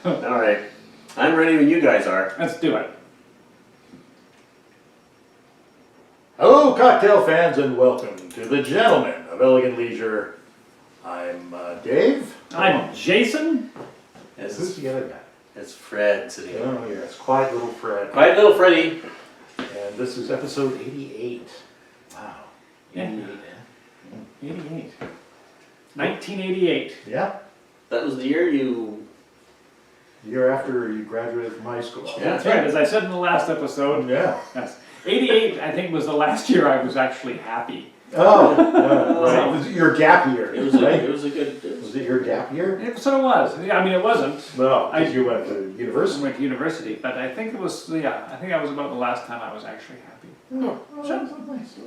All right. I'm ready when you guys are. Let's do it. Hello, cocktail fans, and welcome to the Gentlemen of Elegant Leisure. I'm Dave. I'm Jason. Who's the other guy? It's Fred sitting here. Oh, yeah, it's Quiet Little Fred. Quiet little Freddy. And this is episode 88. Wow. 88, Yeah. 88. 1988. Yeah, That was the year you... the year after you graduated from high school. Yeah. That's right, as I said in the last episode. Yeah. Yes. 88, I think, was the last year I was actually happy. Oh, right. It was your gap year, It was right? a good... Was it your gap year? It sort of was. I mean, it wasn't. No, because I- you went to I university. went to university, but I think it was, yeah, I think that was about the last time I was actually happy. Nice.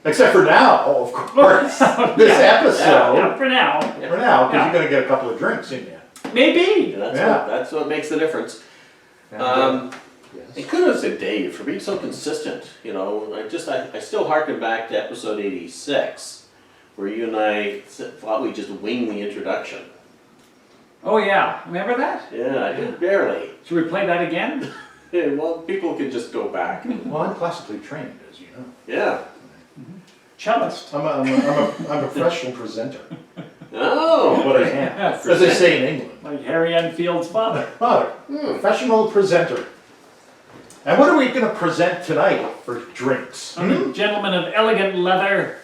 Except for now, of course. This episode. Yeah, for now. For now, because Yeah. you're going to get a couple of drinks in you. Maybe. Yeah, Yeah. that's what makes the difference. And, And yes. kudos to Dave for being so consistent. You know, I still harken back to episode 86, where you and I thought we'd just wing the introduction. Oh, yeah. Remember that? Yeah, I did barely. Should we play that again? Yeah, well, people could just go back. Well, I'm classically trained, as you know. Yeah. Cellist. I'm a professional presenter. Oh! What I am. Yeah, As they say in England. like Harry Enfield's father. Father, professional presenter. And what are we going to present tonight for drinks? Gentlemen of elegant leather,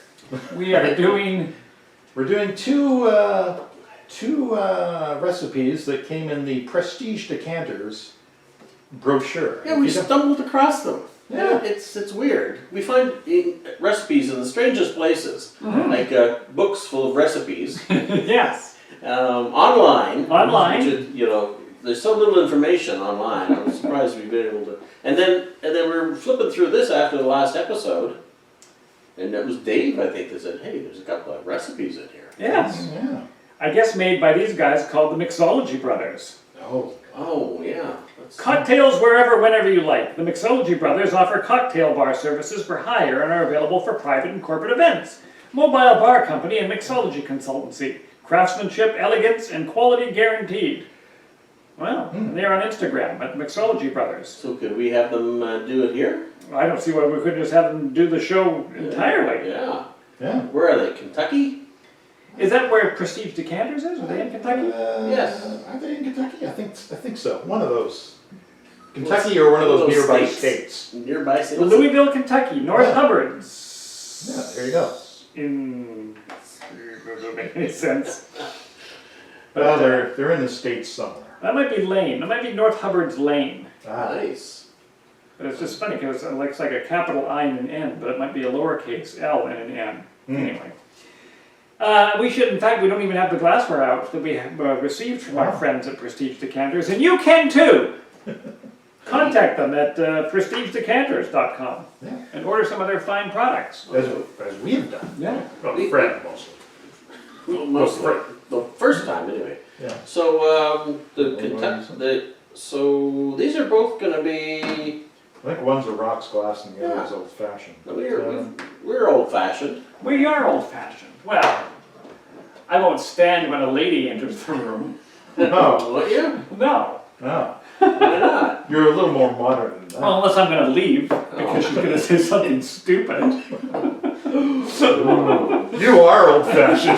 we are doing... We're doing two recipes that came in the Prestige Decanters brochure. Yeah, we stumbled across them. Yeah. It's weird. We find recipes in the strangest places, like books full of recipes, Yes. online. Online. Which is, you know, there's so little information online. I was surprised we've been able to. And then we're flipping through this after the last episode, and it was Dave, I think, that said, "Hey, there's a couple of recipes in here." Yes. Yeah. I guess made by these guys called the Mixology Brothers. Oh, Oh yeah. Cocktails wherever, whenever you like. The Mixology Brothers offer cocktail bar services for hire and are available for private and corporate events. Mobile bar company and mixology consultancy. Craftsmanship, elegance, and quality guaranteed. Well, they're on Instagram at Mixology Brothers. So could we have them do it here? I don't see why we couldn't just have them do the show entirely. Yeah. yeah. Where are they? Kentucky? Is that where Prestige Decanters is? Are they in Kentucky? Yes. Are they in Kentucky? I think so. One of those. Kentucky or one of those nearby states. Nearby states. Louisville, Kentucky. North Yeah. Hubbard's. Yeah, there you go. In... doesn't make any sense. Well, they're in the States somewhere. That might be Lane. That might be North Hubbard's Lane. Ah, Nice. But it's just funny because it looks like a capital I and an N, but it might be a lowercase L and an N. Anyway. We should, in fact, we don't even have the glassware out that we have received from our friends at Prestige Decanters, and you can too! Contact them at prestigedecanters.com yeah. and order some of their fine products. As we've done. Yeah. Well, Fred mostly. Well, mostly. The first time, anyway. Yeah. So so these are both going to be. I think one's a rocks glass and the other's old fashioned. We're old fashioned. We are old-fashioned. Well, I won't stand when a lady enters the room. Oh, What you? No. no. Why not? You're a little more modern than that. Well, unless I'm going to leave because she's going to say something stupid. You are old fashioned.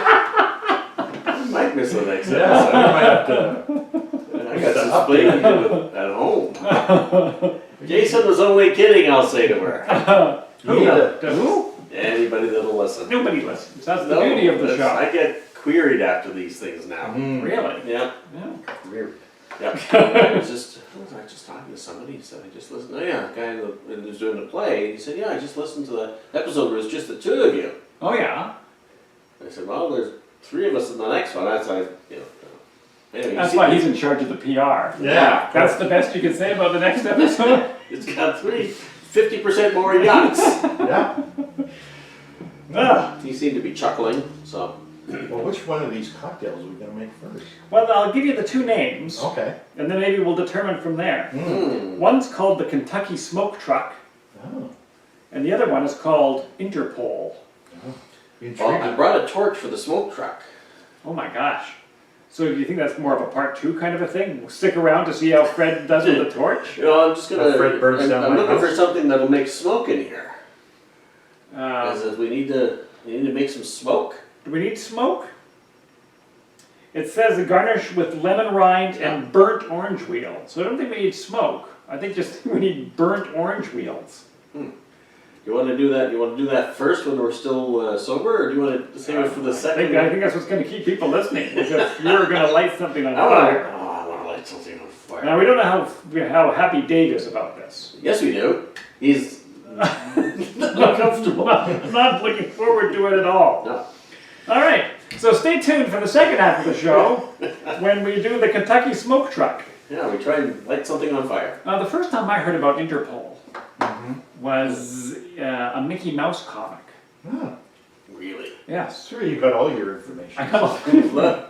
I might miss the next Yeah, episode. I might have to. I got some explaining to do at home. Jason was only kidding, I'll say to her. Who? Anybody that'll listen. Nobody listens. That's the beauty of the show. I get queried after these things now. Really? Yeah. Yeah. Weird. Yeah. I was just talking to somebody. He said, I just listened. Oh yeah, the guy who was doing the play. He said, yeah, I just listened to the episode where it was just the two of you. Oh yeah. I said, well, there's three of us in the next one. That's why, Anyway, That's why he's in charge of the PR. Yeah. That's the best you can say about the next episode. It's got 50% more yachts. Yeah. Ugh. He seemed to be chuckling. So. Well, which one of these cocktails are we going to make first? Well, I'll give you the two names, Okay. and then maybe we'll determine from there. Mm. One's called the Kentucky Smoke Truck, Oh. and the other one is called Interpol. Oh. Well, I brought a torch for the smoke truck. Oh my gosh. So do you think that's more of a part 2 kind of a thing? Stick around to see how Fred does with the torch? You know, I'm just gonna. Fred burns down I'm my looking house. for something that'll make smoke in here. Uh, Because we need to make some smoke. do we need smoke? It says garnish with lemon rind and burnt orange wheel. So I don't think we need smoke. I think just we need burnt orange wheels. You want to do that? You want to do that first when we're still sober, or do you want to save it for the I second? think that's what's going to keep people listening. Because you're going to light something on I want fire. to light something on fire. Now we don't know how happy Dave is about this. Yes, we do. He's not comfortable. I'm not looking forward to it at all. No. All right, so stay tuned for the second half of the show when we do the Kentucky smoke truck. Yeah, we try and light something on fire. The first time I heard about Interpol was a Mickey Mouse comic. Oh, Really? Yes. sure, you got all your information. I know.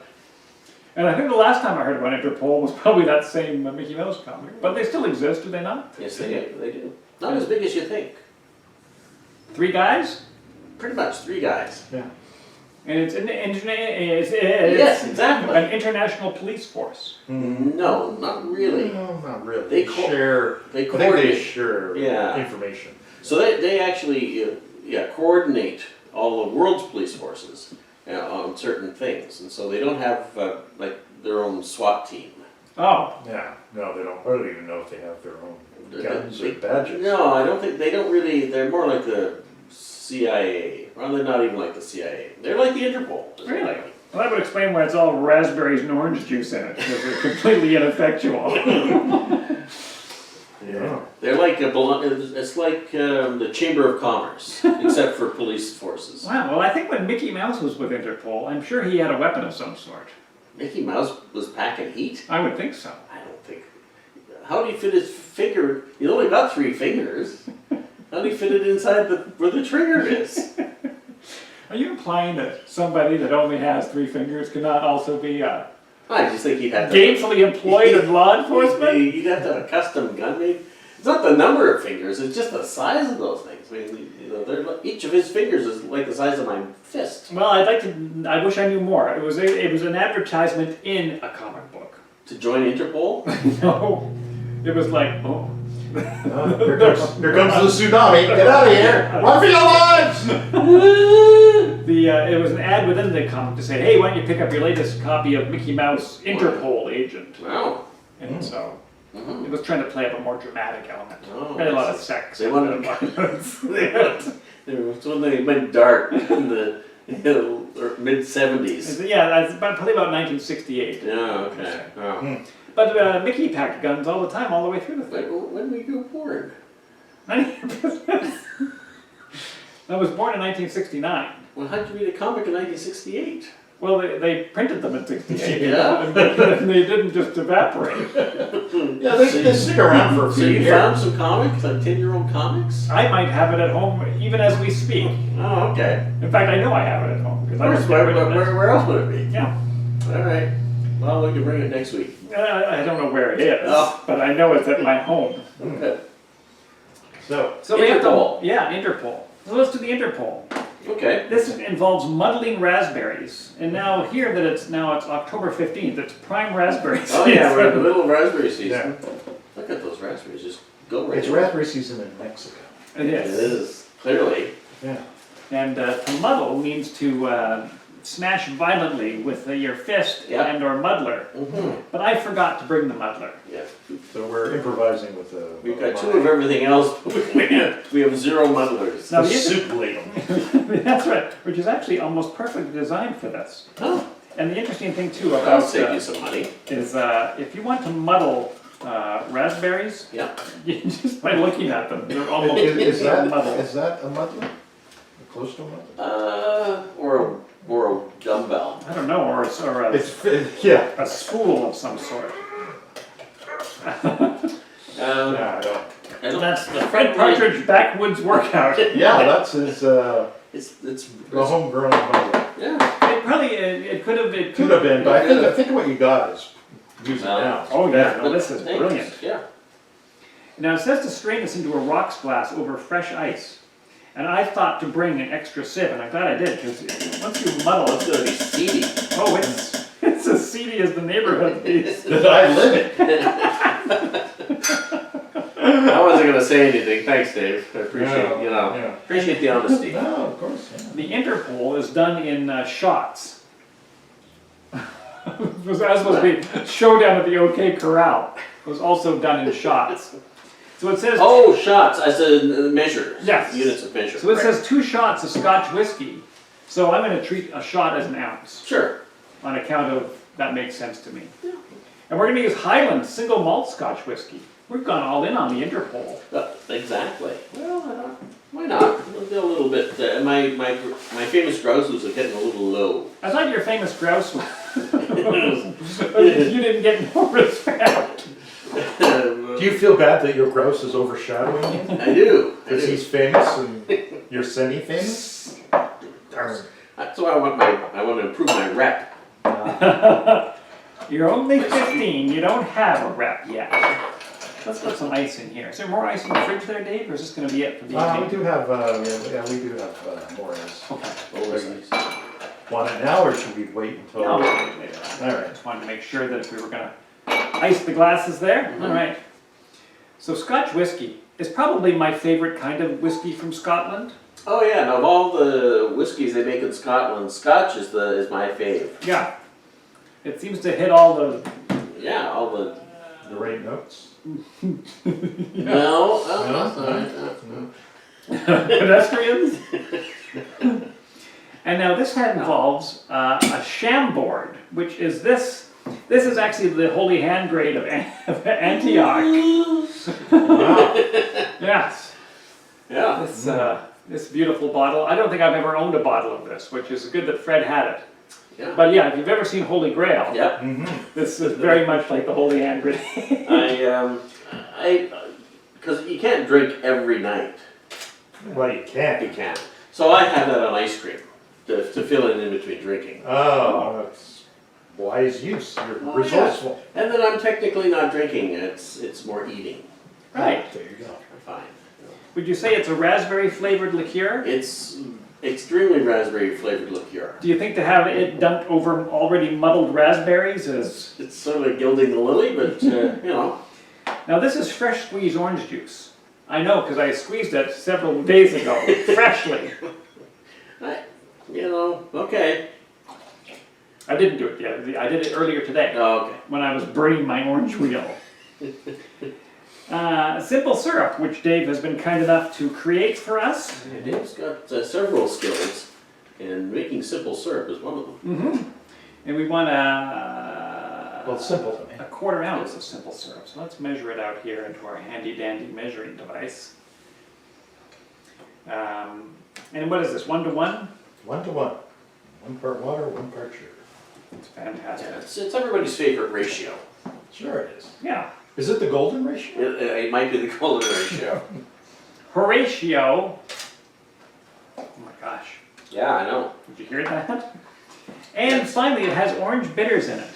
And I think the last time I heard about Interpol was probably that same Mickey Mouse comic. But they still exist, do they not? Yes, they do. They do. Not as big as you think. 3 guys? Pretty much 3 guys. Yeah. And it's Yes, exactly. an international police force. No, not really. No, not really. They share. They I think they coordinate. share Yeah. information. So they actually coordinate all the world's police forces on certain things, and so they don't have like their own SWAT team. Oh, Yeah. No, they don't. I don't even know if they have their own guns or They- badges. No, I don't think they don't really. They're more like the CIA. Well, they're not even like the CIA. They're like the Interpol. really? Well, that would explain why it's all raspberries and orange juice in it, because they're completely ineffectual. Yeah. They're like it's like the Chamber of Commerce, except for police forces. Wow, well, I think when Mickey Mouse was with Interpol, I'm sure he had a weapon of some sort. Mickey Mouse was packing heat. I would think so. I don't think. How do you fit his finger? He's only got 3 fingers. How do you fit it inside where the trigger is? Are you implying that somebody that only has 3 fingers cannot also be I just think he'd have to. gainfully employed in law enforcement? You'd have to have a custom gun made. It's not the number of fingers; it's just the size of those things. I mean, each of his fingers is like the size of my fist. Well, I wish I knew more. It was an advertisement in a comic book. To join Interpol? No, it was like, oh. Here comes the tsunami. Get out of here. Run for your lives. It was an ad within the comic to say, hey, why don't you pick up your latest copy of Mickey Mouse Interpol Agent? Wow. And so it was trying to play up a more dramatic element. Oh, Had a lot of sex. they and wanted- violence. It's when they went dark in the mid-70s. Yeah, that's probably about 1968. Yeah, okay. Oh. But Mickey packed guns all the time, all the way through the thing. When did we go born? None of your business. I was born in 1969. Well, how'd you read a comic in 1968? Well, they printed them in 68. Yeah. And they didn't just evaporate. Yeah, they stick around for a So few you years. found some comics, like 10-year-old comics? I might have it at home even as we speak. Oh, okay. In fact, I know I have it at home because I was Where else would it be? Yeah. All right. Well, we can bring it next week. I don't know where it is, Oh. but I know it's at my home. Okay. So, We have Interpol. to, yeah, Interpol. So let's do the Interpol. Okay. This involves muddling raspberries, and now here that it's October 15th. It's prime raspberry season. Oh yeah, we're in the middle of raspberry season. yeah. Look at those raspberries, just go right It's in. raspberry season in Mexico. It It is. is, clearly. Yeah. And to muddle means to smash violently with your fist Yeah. and or muddler. Mm-hmm. But I forgot to bring the muddler. Yeah. So we're improvising with the. We've got 2 of everything else, but we have 0 muddlers. Now, The the soup ladle. That's right, which is actually almost perfectly designed for this. Oh, And the interesting thing too that'll about save you some money. is if you want to muddle raspberries, Yeah. just by looking at them, they're almost Is that muddled. a muddler? Close to a muddler? Or a dumbbell. I don't know, or Yeah. a spool of some sort. Yeah, I don't. And That's the Fred Partridge backwoods workout. Yeah, that's his It's the homegrown muddler. yeah. It probably it could have been. Could have been, but I think what you got is using No. now. Oh yeah, no, this is Thanks. brilliant. Yeah. Now it says to strain this into a rocks glass over fresh ice. And I thought to bring an extra sip, and I'm glad I did, because once you muddle It's it, gonna be seedy. oh, it's as seedy as the neighborhood piece. That I live in. I wasn't gonna say anything. Thanks, Dave. I appreciate Yeah. appreciate the honesty. No, of course, yeah. The Interpol is done in shots. As was the showdown at the OK Corral. It was also done in shots. So it says. Oh, shots as a measure. Yes. Units of measure. So it right. says 2 shots of Scotch whiskey. So I'm going to treat a shot as an ounce Sure. on account of that makes sense to me. Yeah. And we're going to use Highland single malt Scotch whiskey. We've gone all in on the Interpol. Exactly. Well, why not? We'll do a little bit. My famous grouse was getting a little low. I thought your famous grouse was. You didn't get no respect. Do you feel bad that your grouse is overshadowing you? I do. Because he's famous and you're semi-famous? That's why I want to improve my rep. You're only 15. You don't have a rep yet. Let's put some ice in here. Is there more ice in the fridge there, Dave, or is this going to be it for the evening? We do have, we do have more ice. Okay. Always nice. Want it now, or should we wait until? No, we'll wait later on. All right. Just wanted to make sure that if we were going to ice the glasses there. Mm-hmm. All right. So Scotch whiskey is probably my favorite kind of whiskey from Scotland. Oh yeah, and of all the whiskeys they make in Scotland, Scotch is my fave. Yeah. It seems to hit all the... Yeah, all the... The right notes? No, pedestrians. And now this involves a Chambord, which is this. This is actually the Holy Hand grade of Antioch. Wow. Yes. Yeah. This beautiful bottle. I don't think I've ever owned a bottle of this, which is good that Fred had it. Yeah. But yeah, if you've ever seen Holy Grail, Yep. this is very much like the Holy Hand grade. Because you can't drink every night. Well, you can't. You can't. So I have that on ice cream to fill in between drinking. Oh, that's wise use. You're resourceful. Yeah. And then I'm technically not drinking. It's more eating. Right. There you go. I find. Would you say it's a raspberry flavored liqueur? It's extremely raspberry flavored liqueur. Do you think to have it dumped over already muddled raspberries is... It's sort of gilding the lily, but you know. Now this is fresh squeezed orange juice. I know because I squeezed it several days ago, freshly. Okay. I didn't do it yet. I did it earlier today Oh, okay. when I was burning my orange wheel. Simple syrup, which Dave has been kind enough to create for us. Dave's got several skills, and making simple syrup is one of them. Mm-hmm. And we want Well, it's simple to me. a quarter ounce of simple syrup. So let's measure it out here into our handy dandy measuring device. And what is this, 1 to 1? 1 to 1. 1 part water, 1 part sugar. It's fantastic. Yeah, it's everybody's favorite ratio. Sure it is. Yeah. Is it the golden ratio? It might be the golden ratio. Horatio. Oh my gosh. Yeah, I know. Did you hear that? And finally, it has orange bitters in it.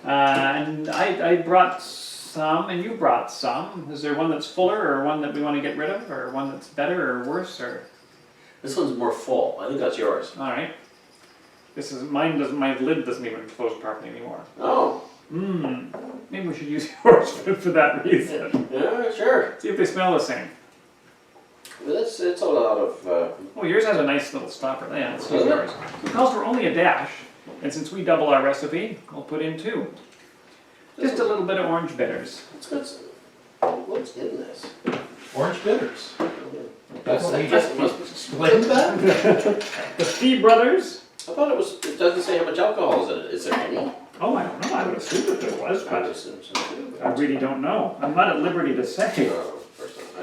And I brought some, and you brought some. Is there one that's fuller, or one that we want to get rid of, or one that's better or worse, or? This one's more full. I think that's yours. All right. This is mine. Doesn't my lid doesn't even close properly anymore. Oh. Maybe we should use yours for that reason. Yeah, sure. See if they smell the same. It's a lot of. Oh, yours has a nice little stopper. Yeah, let's use Does it? yours. It calls for only a dash, and since we double our recipe, we'll put in 2. Just a little bit of orange bitters. It's got. What's in this? Orange bitters. That's Well, I you guess just it must. explained that? The Fee Brothers. I thought it was. It doesn't say how much alcohol is in it. Is there any? Oh, I don't know. I would assume that there was, I would but assume so too. I really don't know. I'm not at liberty to say.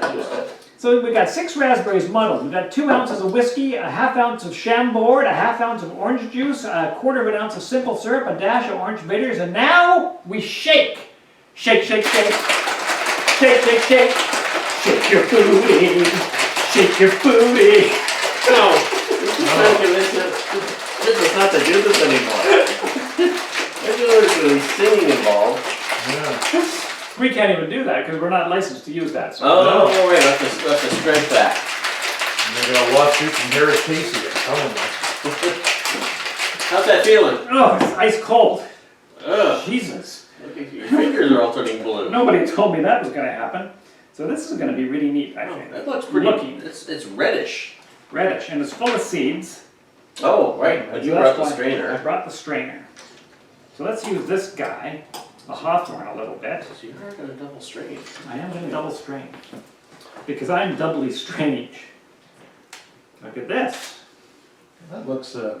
I understand. So we've got 6 raspberries muddled. We've got 2 ounces of whiskey, a ½ ounce of Chambord, a ½ ounce of orange juice, a ¼ of an ounce of simple syrup, a dash of orange bitters, and now we shake. Shake, shake, shake. Shake, shake, shake. Shake your booty. Shake your booty. No. This is not to do this anymore. There's really singing involved. Yeah. We can't even do that because we're not licensed to use that. So. Oh, no, wait, that's a straight back. And they got a lawsuit from Harris Casey, I'm telling you. How's that feeling? Oh, it's ice cold. Jesus. Look at your fingers are all turning blue. Nobody told me that was going to happen. So this is going to be really neat, I Oh, think. that looks pretty. Looking. It's reddish. Reddish, and it's full of seeds. Oh, right. But you So brought that's the why strainer. I brought the strainer. So let's use this guy, the hawthorn, a little bit. So you are going to double strain. I am going to double strain. Because I'm doubly strange. Look at this. That looks, at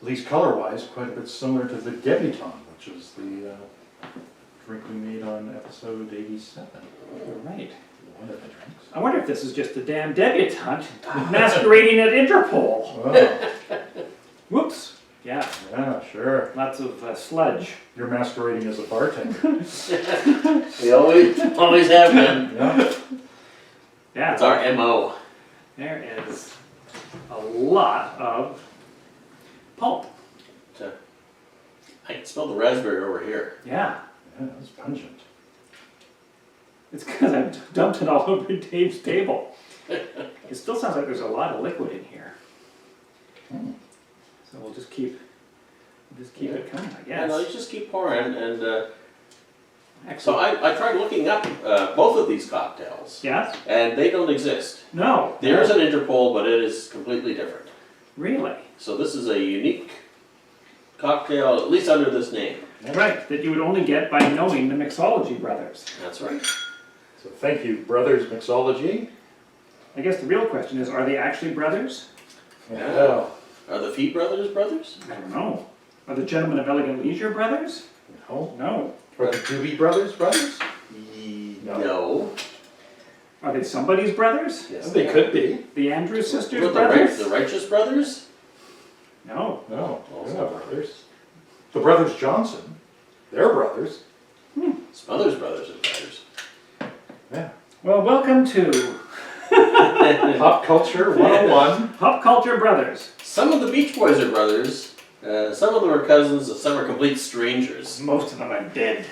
least color-wise, quite a bit similar to the debutante, which is the drink we made on episode 87. You're right. One of the drinks. I wonder if this is just a damn debutante masquerading at Interpol. Wow. Whoops. Yeah, Yeah, sure. lots of sludge. You're masquerading as a bartender. We always have been. Yeah. Yeah, It's our MO. there is a lot of pulp. I can smell the raspberry over here. Yeah, Yeah, that's pungent. it's because I dumped it all over Dave's table. It still sounds like there's a lot of liquid in here. Hmm. So we'll just keep it coming, I Yeah, no, guess. you just keep pouring. And so Excellent. I tried looking up both of these cocktails, Yes? and they don't exist. No. There is an Interpol, but it is completely different. Really? So this is a unique cocktail, at least under this name. Right, that you would only get by knowing the Mixology Brothers. That's right. So thank you, Brothers Mixology. I guess the real question is, are they actually brothers? Yeah. Are the Fee Brothers brothers? I don't know. Are the Gentlemen of Elegant Leisure brothers? No. No. Are the Doobie Brothers brothers? No. Are they somebody's brothers? Yes, They could be. The Andrews sisters What, brothers? the Righteous Brothers? No. No, Also they're not brothers. The Brothers Johnson, they're brothers. Smothers Brothers and Brothers. Yeah. Well, welcome to Pop Culture 101. Pop Culture Brothers. Some of the Beach Boys are brothers. Some of them are cousins, and some are complete strangers. Most of them are dead.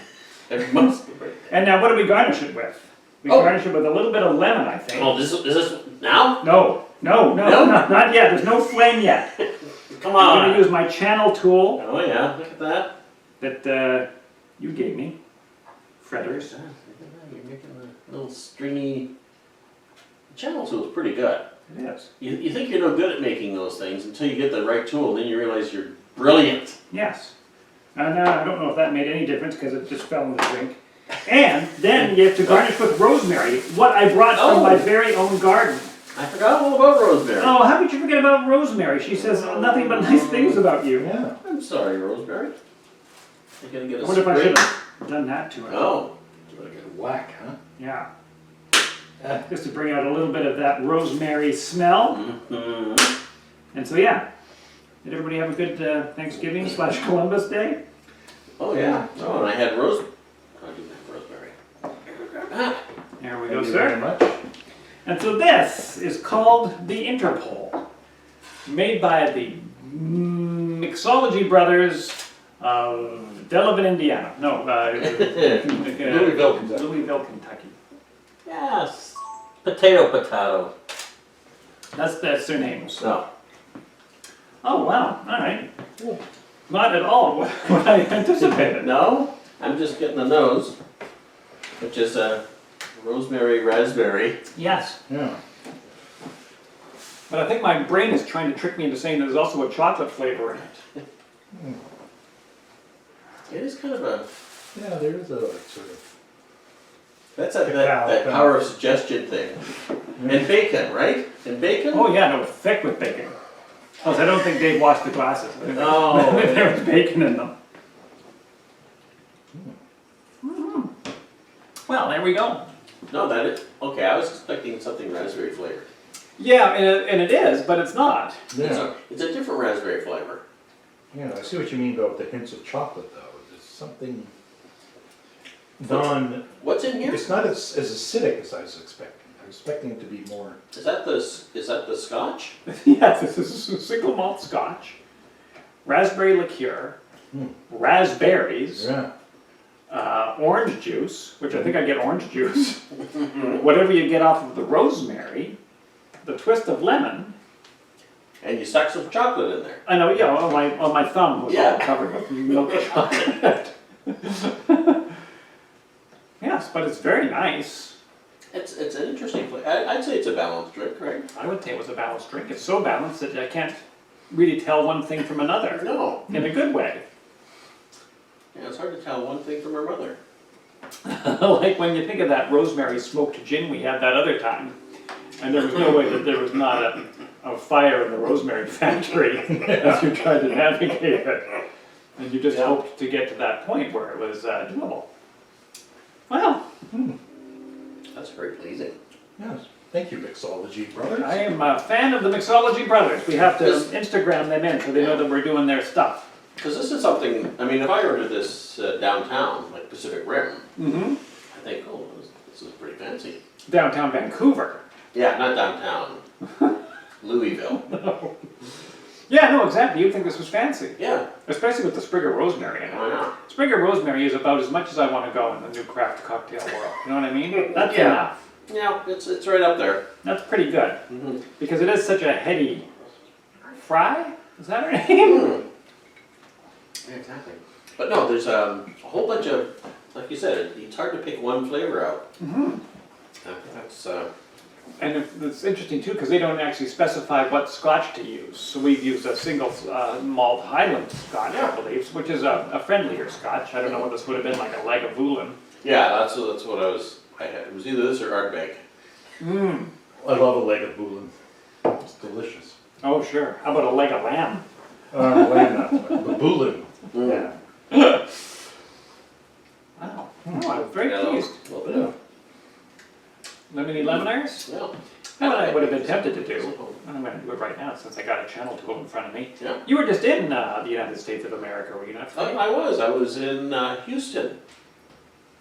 And most of them are. And now what do we garnish it with? We Oh. garnish it with a little bit of lemon, I think. Oh, is this now? No, No? not yet. There's no flame yet. Come I'm going on. to use my channel tool Oh yeah, look at that. that you gave me. Fretters. You're making a little stringy. The channel tool is pretty good. It is. You think you're no good at making those things until you get the right tool, then you realize you're brilliant. Yes. And I don't know if that made any difference because it just fell in the drink. And then you have to garnish with rosemary, what I brought from Oh. my very own garden. I forgot all about rosemary. Oh, how could you forget about rosemary? She says nothing but nice things about you. Yeah. I'm sorry, rosemary. You're gonna get I a wonder if I sprig. should have done that to it. Oh. Give it a good whack, huh? Yeah. Just to bring out a little bit of that rosemary smell. Mm-hmm. And so, yeah. Did everybody have a good Thanksgiving / Columbus Day? Oh yeah. Oh, and I had I didn't have rosemary. Ah. There we go, Thank you very sir. much. And so this is called the Interpol, made by the Mixology Brothers of Delavan, Indiana. No, Louisville, Kentucky. Louisville, Kentucky. Yes. Potato. That's their names. No. Oh, wow, all right. Not at all what I anticipated. No? I'm just getting the nose, which is a rosemary raspberry. Yes, Yeah. but I think my brain is trying to trick me into saying there's also a chocolate flavor in it. It is kind of a. Yeah, there is a sort of. That's that power of suggestion thing. And bacon, right? And bacon? Oh yeah, no, thick with bacon. Plus, I don't think Dave washed the glasses. I think No. there was bacon in them. Mhm. Well, there we go. No, that is. Okay, I was expecting something raspberry flavored. Yeah, and it is, but it's not. Yeah. It's a different raspberry flavor. Yeah, I see what you mean about the hints of chocolate, though. There's something non. What's in here? It's not as acidic as I was expecting. I was expecting it to be more. Is that the scotch? Yes, this is a single malt scotch, raspberry liqueur, raspberries, Yeah. orange juice, which I think I get orange juice, whatever you get off of the rosemary, the twist of lemon. And you stuck some chocolate in there. I know, yeah, on my thumb was all Yeah. covered with milk chocolate. Yes, but it's very nice. It's an interesting flavor. I'd say it's a balanced drink, right? I would say it was a balanced drink. It's so balanced that I can't really tell one thing from another No. in a good way. Yeah, it's hard to tell one thing from her mother. Like when you think of that rosemary smoked gin we had that other time, and there was no way that there was not a fire in the rosemary factory as you tried to navigate it. And you just hoped to get to that point where it was doable. Well, That's very pleasing. Yes. Thank you, Mixology Brothers. I am a fan of the Mixology Brothers. We have to Yes. Instagram them in so they know that we're doing their stuff. Because this is something, I mean, if I ordered this downtown, like Pacific Rim, Mm-hmm. I think, oh, this is pretty fancy. Downtown Vancouver. Yeah, not downtown. Louisville. Yeah, no, exactly. You'd think this was fancy. Yeah. Especially with the sprig of rosemary in it. Why not? Sprig of rosemary is about as much as I want to go in the new craft cocktail world. You know what I mean? That's Yeah. enough. Yeah, it's right up there. That's pretty good. Mm-hmm. Because it is such a heady fry? Is that her name? Mm. Yeah, exactly. But no, there's a whole bunch of, like you said, it's hard to pick one flavor out. Mm-hmm. That's And it's interesting too, because they don't actually specify what scotch to use. So we've used a single malt Highland scotch, I believe, which is a friendlier scotch. I don't know what this would have been, like a Lagavulin. yeah, that's what I had. It was either this or Ardbeg. Mmm. I love a leg of boulin. It's delicious. Oh, sure. How about a leg of lamb? The boulin. Mm. Yeah. Wow. Oh, I'm very Yeah, pleased. a little bit of, Lemony lemoners? yeah. What I would have been tempted to do, and I'm going to do it right now since I got a channel tool in front of me. Yeah. You were just in the United States of America, were you not? I was in Houston.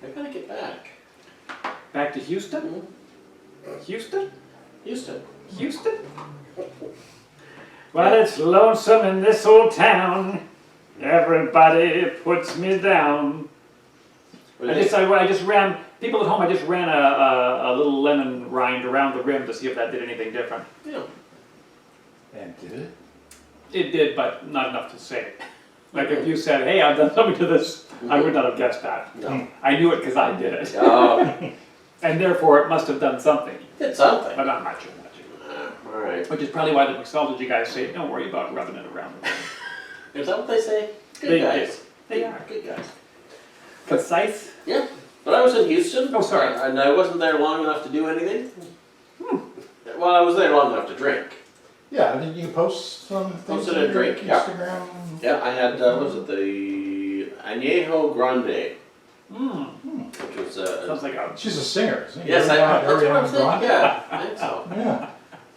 I gotta get back. Back to Houston? Mhm. Houston? Houston. Houston? Well, it's lonesome in this old town. Everybody puts me down. What I is just ran, people at home, I just ran a little lemon rind around the rim to see if that did anything different. Yeah. And did it? It did, but not enough to say it. Like if you said, hey, I've done something to this, I would not have guessed that. No. I knew it because I did it. Oh, And therefore it must have done something, did something. but not much. All right. Which is probably why the mixology guys say, don't worry about rubbing it around the rim. Is that what they say? Good They guys. They are. Good guys. Concise? Yeah. But I was in Houston. Oh, sorry. And I wasn't there long enough to do anything. Well, I was there long enough to drink. Yeah, did you post some things Posted on a your drink, yeah. Instagram? Yeah, I had, what was it, the Añejo Grande, Mmm. which was, Sounds like a... She's a singer, isn't she? yes, that's what I'm Ariana thinking, Grande? yeah, I think so. Yeah,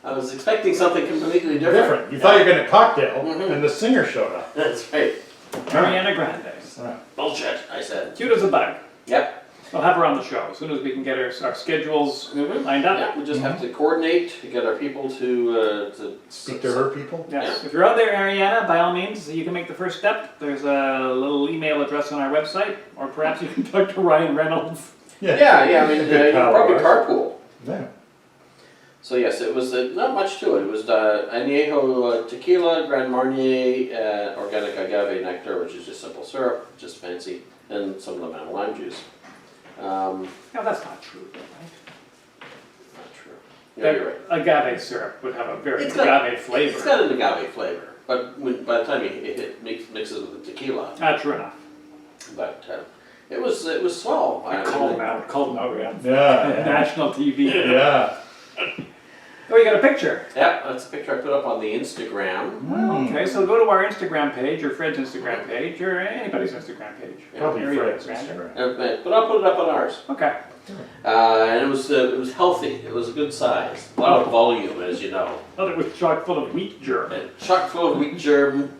I was expecting something completely different. different. You thought you were getting a cocktail, Mhm. and the singer showed up. That's right. Ariana Grande. Right. Bullshit, I said. Cute as a bug. Yep. We'll have her on the show as soon as we can get our schedules lined up. Yeah, we just have to coordinate, to get our people to Speak to her people. Yes. If you're out there, Ariana, by all means, you can make the first step. There's a little email address on our website, or perhaps you can talk to Ryan Reynolds. Yeah, I mean, Good you can probably power, carpool. Yeah. So yes, it was not much to it. It was Añejo Tequila, Grand Marnier, Organic Agave Nectar, which is just simple syrup, just fancy, and some lemon lime juice. No, that's not true, though, right? Not true. Yeah, you're right. Agave syrup would have a very It's got- agave flavor. It's got an agave flavor, but by the time it mixes with the tequila, True enough. but it was swell. Call them out, yeah. Yeah. National TV. Yeah. Oh, you got a picture. Yeah, that's a picture I put up on the Instagram. Mm. Okay, so go to our Instagram page, your friend's Instagram page, or anybody's Instagram page. Probably Area Fred's Instagram. Instagram. But I'll put it up on ours. Okay. And it was healthy. It was a good size. A lot of volume, as you know. Thought it was chock full of wheat germ. And chock full of wheat germ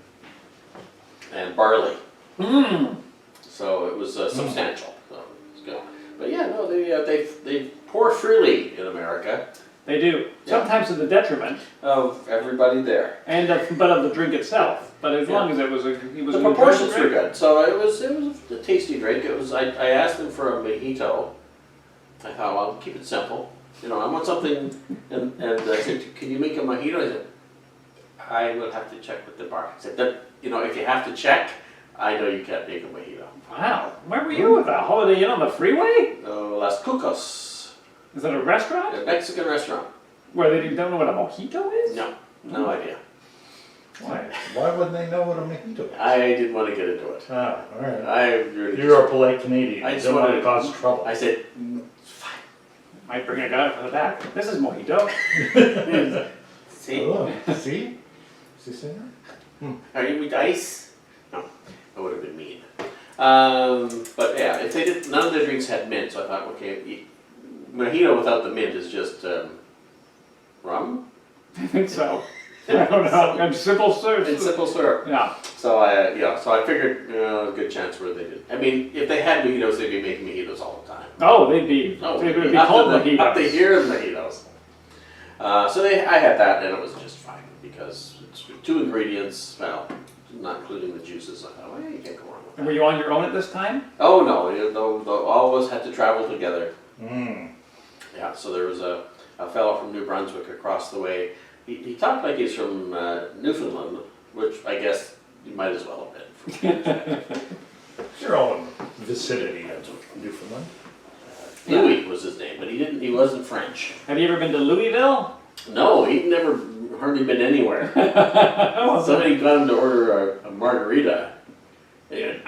and barley. Mmm. So it was substantial. So it's good. But yeah, no, they pour freely in America They do. Yeah. Sometimes to the detriment, of everybody there. but of the drink itself. But as long as it was a The proportions were good. So it was a tasty drink. It was. I asked them for a mojito. I thought, well, I'll keep it simple. You know, I want something. And I said, can you make a mojito? I said, I will have to check with the bar. I said, if you have to check, I know you can't make a mojito. Wow. Where were you with that? Holiday Inn on the freeway? Las Cucos, Is that a restaurant? a Mexican restaurant. Where they don't know what a mojito is? No idea. Why? Why wouldn't they know what a mojito is? I didn't want to get into it. Ah, all right. I really You're a polite Canadian. I I just don't want wanted to cause trouble. I said, it's fine. Might bring a guy from the back. This is mojito. See? Oh, see? See, Singer? Are you with ice? No, that would have been mean. But yeah, if they did, none of the drinks had mint, so I thought, okay, mojito without the mint is just rum I think so. I don't know. And simple syrup. and simple syrup. Yeah. So I figured, a good chance where they did. I mean, if they had mojitos, they'd be making mojitos all the time. Oh, they'd be called mojitos. Up to here is mojitos. So I had that, and it was just fine because it's 2 ingredients. Well, not including the juices. I thought, well, you can't go wrong with And that. were you on your own at this time? Oh no, all of us had to travel together. Mm. Yeah, so there was a fellow from New Brunswick across the way. He talked like he's from Newfoundland, which I guess he might as well have been. You're all in the vicinity of Newfoundland. Louis was his name, but he wasn't French. Have you ever been to Louisville? No, he'd never hardly been anywhere. Oh, Somebody got him to order a margarita. And he went,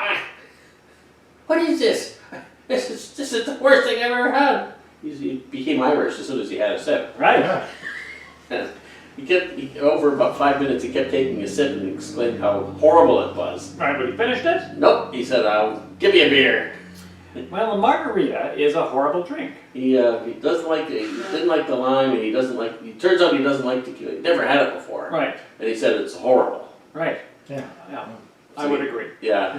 what is this? This is the worst thing I've ever had. He became Irish as soon as he had a sip. right. Yeah. And over about 5 minutes, he kept taking a sip and exclaimed how horrible it was. Right, but he finished it? Nope, he said, give me a beer. Well, a margarita is a horrible drink. He doesn't like he didn't like the lime, and he turns out he doesn't like tequila. He never had it before. Right, And he said it's horrible. right. Yeah. Yeah, So I would agree. Yeah.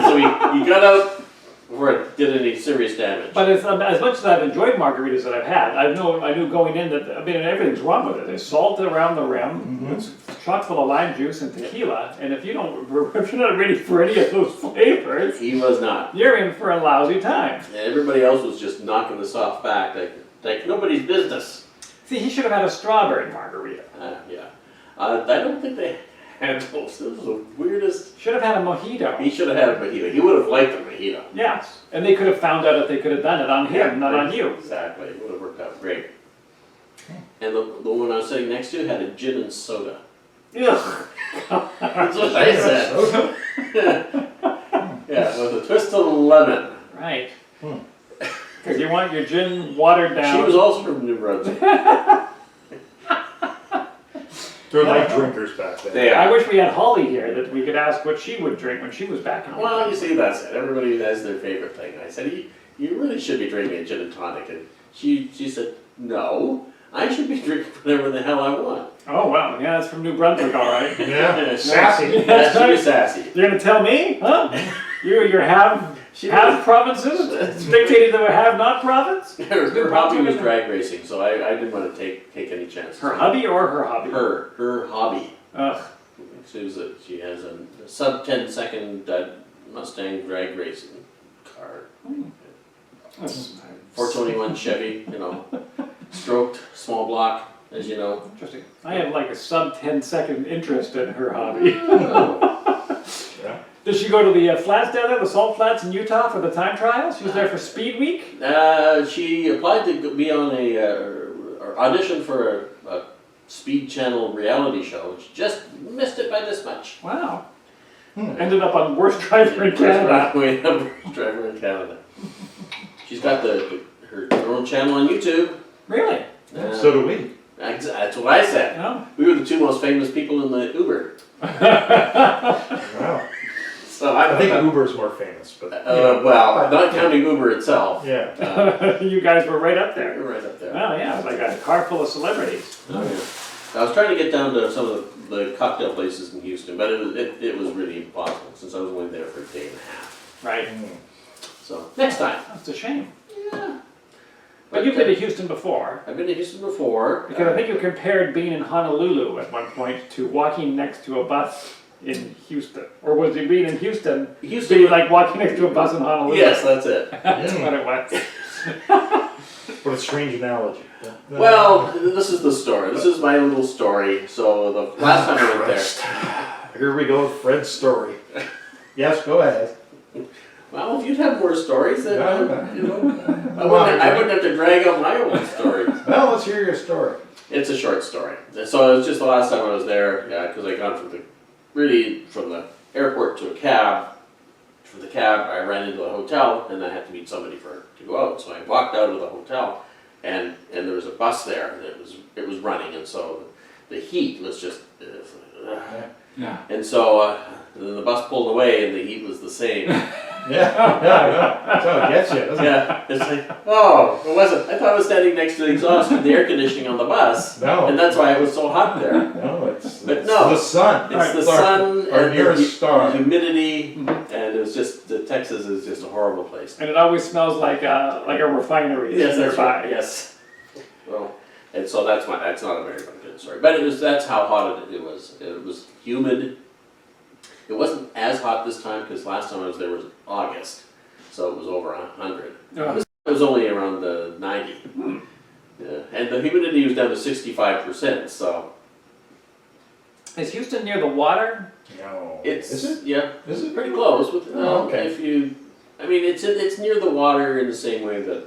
So he got out before it did any serious damage. But as much as I've enjoyed margaritas that I've had, I knew going in that, I mean, everything's wrong with it. There's salt around the rim, it's chock full of lime juice and tequila, and if you're not ready for any of those flavors, He was not. you're in for a lousy time. And everybody else was just knocking this off back like nobody's business. See, he should have had a strawberry margarita. Yeah. I don't think they had those. This was the weirdest. Should have had a mojito. He should have had a mojito. He would have liked a mojito. Yes, and they could have found out if they could have done it on him, not on you. Exactly. It would have worked out great. And the one I was sitting next to had a gin and soda. Ugh. That's what I said. Yeah, with a twist of lemon. Right. Because you want your gin watered down. She was also from New Brunswick. They're light drinkers back then. They I are. wish we had Holly here that we could ask what she would drink when she was back in Well, you see, that's it. Everybody has their favorite thing. I said, you really should be drinking a gin and tonic. And she said, no, I should be drinking whatever the hell I want. Oh, wow. Yeah, that's from New Brunswick, all right. Yeah, sassy. Yeah, she was sassy. You're going to tell me? Huh? You're have provinces dictating the have-not province? Her hobby was drag racing, so I didn't want to take any chances. Her hubby or her hobby? Her hobby. Ugh. She has a sub 10-second Mustang drag racing car. 421 Chevy, stroked, small block, as you know. Interesting. I have like a sub 10-second interest in her hobby. Yeah. Did she go to the flats down there, the salt flats in Utah for the time trials? She was there for Speed Week? She applied to be on or audition for a Speed Channel reality show. She just missed it by this much. Wow. Ended up on Worst Driver in Canada. Worst driver in Canada. She's got her own channel on YouTube. Really? So do we. That's what I said. No. We were the 2 most famous people in the Uber. Wow. So I think Uber's more famous, but well, not counting Uber itself. yeah. You guys were right up We're there. right up there. Oh yeah, it was like a car full of celebrities. Oh, yeah. I was trying to get down to some of the cocktail places in Houston, but it was really impossible since I was only there for a day and a half. Right. So next time. That's a shame. Yeah. But you've been to Houston before. I've been to Houston before. Because I think you compared being in Honolulu at one point to walking next to a bus in Houston. Or was it being in Houston, Houston. being like walking next to a bus in Honolulu? Yes, that's it. That's what it was. What a strange analogy. Well, this is the story. This is my little story. So the last time I went there. Here we go with Fred's story. Yes, go ahead. Well, if you'd have more stories, then, you know, I Well, wouldn't have to drag out my own stories. let's hear your story. It's a short story. So it was just the last time I was there, yeah, because I got from the airport to a cab. For the cab, I ran into a hotel, and I had to meet somebody to go out. So I walked out of the hotel, and there was a bus there, and it was running, and so the heat was just. Yeah. And so then the bus pulled away, and the heat was the same. Yeah. So it gets you, doesn't it? Yeah, it's like, oh, it wasn't. I thought I was standing next to the exhaust with the air conditioning on the bus, No. and that's why it was so hot there. No, it's no. the sun. It's the sun Our and nearest star. the humidity, and it was just Texas is just a horrible place. And it always smells like a refinery. Yes, that's nearby. right. Yes. Well, and so that's not a very good story, but that's how hot it was. It was humid. It wasn't as hot this time because last time I was there was August, so it was over 100. Yeah. It was only around the 90. Yeah. And the humidity was down to 65%. So Is Houston near the water? No. it's Is it? yeah, Is it? pretty close. Okay. It's near the water in the same way that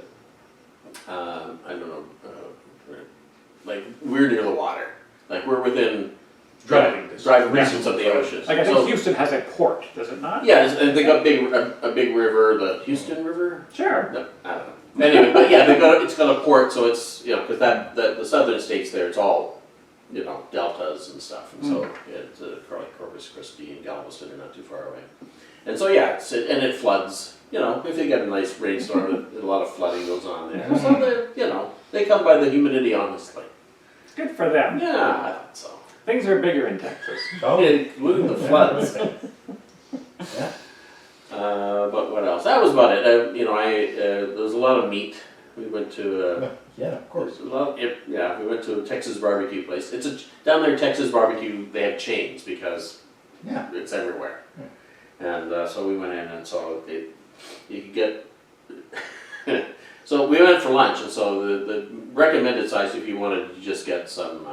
I don't know, like we're near the water, like we're within driving distance of the ocean. Like I think Houston has a port, does it not? Yeah, and they got a big river, the Houston River. Sure. No, I don't know. Anyway, but yeah, it's got a port, so it's because the southern states there, it's all deltas and stuff, and so it's like Corpus Christi and Galveston are not too far away, and so yeah, and it floods. If they get a nice rainstorm, a lot of flooding goes on there. So they come by the humidity honestly. Good for them. Yeah, I thought so. Things are bigger in Texas. Oh. Including the floods. Yeah. But what else? That was about it. There was a lot of meat. We went to Yeah, of course. we went to a Texas barbecue place. Down there, Texas barbecue. They have chains because Yeah. it's everywhere. And so we went in, and so you could get. So we went for lunch, and so the recommended size, if you wanted to just get some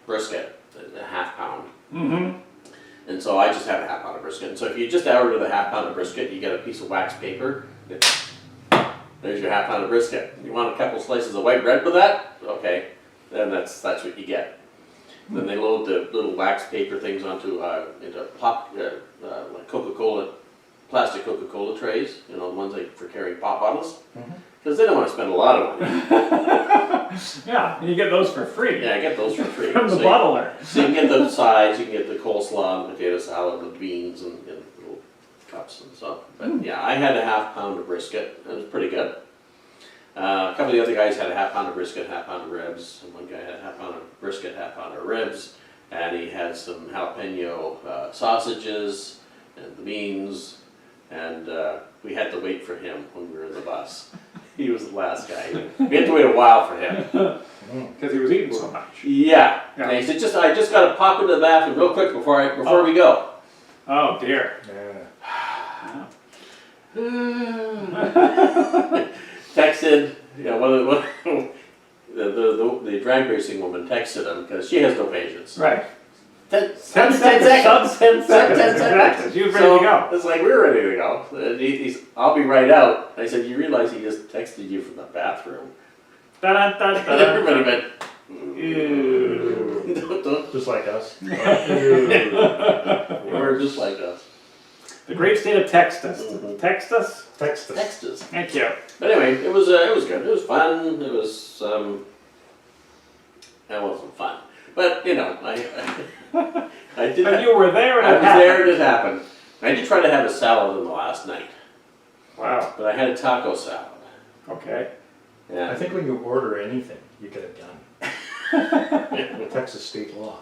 brisket, a half pound. Mm-hmm. And so I just had a half pound of brisket. And so if you just order the half pound of brisket, you get a piece of wax paper. There's your half pound of brisket. You want a couple slices of white bread with that? Okay, then that's what you get. Then they load the little wax paper things into pop like Coca-Cola, plastic Coca-Cola trays. The ones for carrying pop bottles. Because they don't want to spend a lot of money. Yeah, you get those for free. Yeah, I get those for free. From the bottler. So you can get the sides, you can get the coleslaw, and potato salad, and the beans, and little cups and stuff. But yeah, I had a half pound of brisket. It was pretty good. A couple of the other guys had a half pound of brisket, half pound of ribs. And one guy had a half pound of brisket, half pound of ribs. And he had some jalapeno sausages and the beans. And we had to wait for him when we were in the bus. He was the last guy. We had to wait a while for him. Because he was eating so much. Yeah. Yeah. And he said, I just got to pop into the bathroom real quick before we go. Oh dear. Yeah. Texted, the drag racing woman texted him because she has no patience. Right. 10 10 seconds. seconds. 10 seconds. Exactly. She was ready to go. It's like, we were ready to go. And he's, I'll be right out. I said, you realize he just texted you from the bathroom. And everybody went, Ew. don't. Just like us. We're just like us. The great state of Texas. Mhm. Texas? Text us. Text us. Thank you. But anyway, it was good. It was fun. It was that wasn't fun. But I did. But you were there and I it was happened. there and it happened. I did try to have a salad in the last night, Wow. but I had a taco salad. Okay. Yeah. I think when you order anything, you get it done. Texas state law.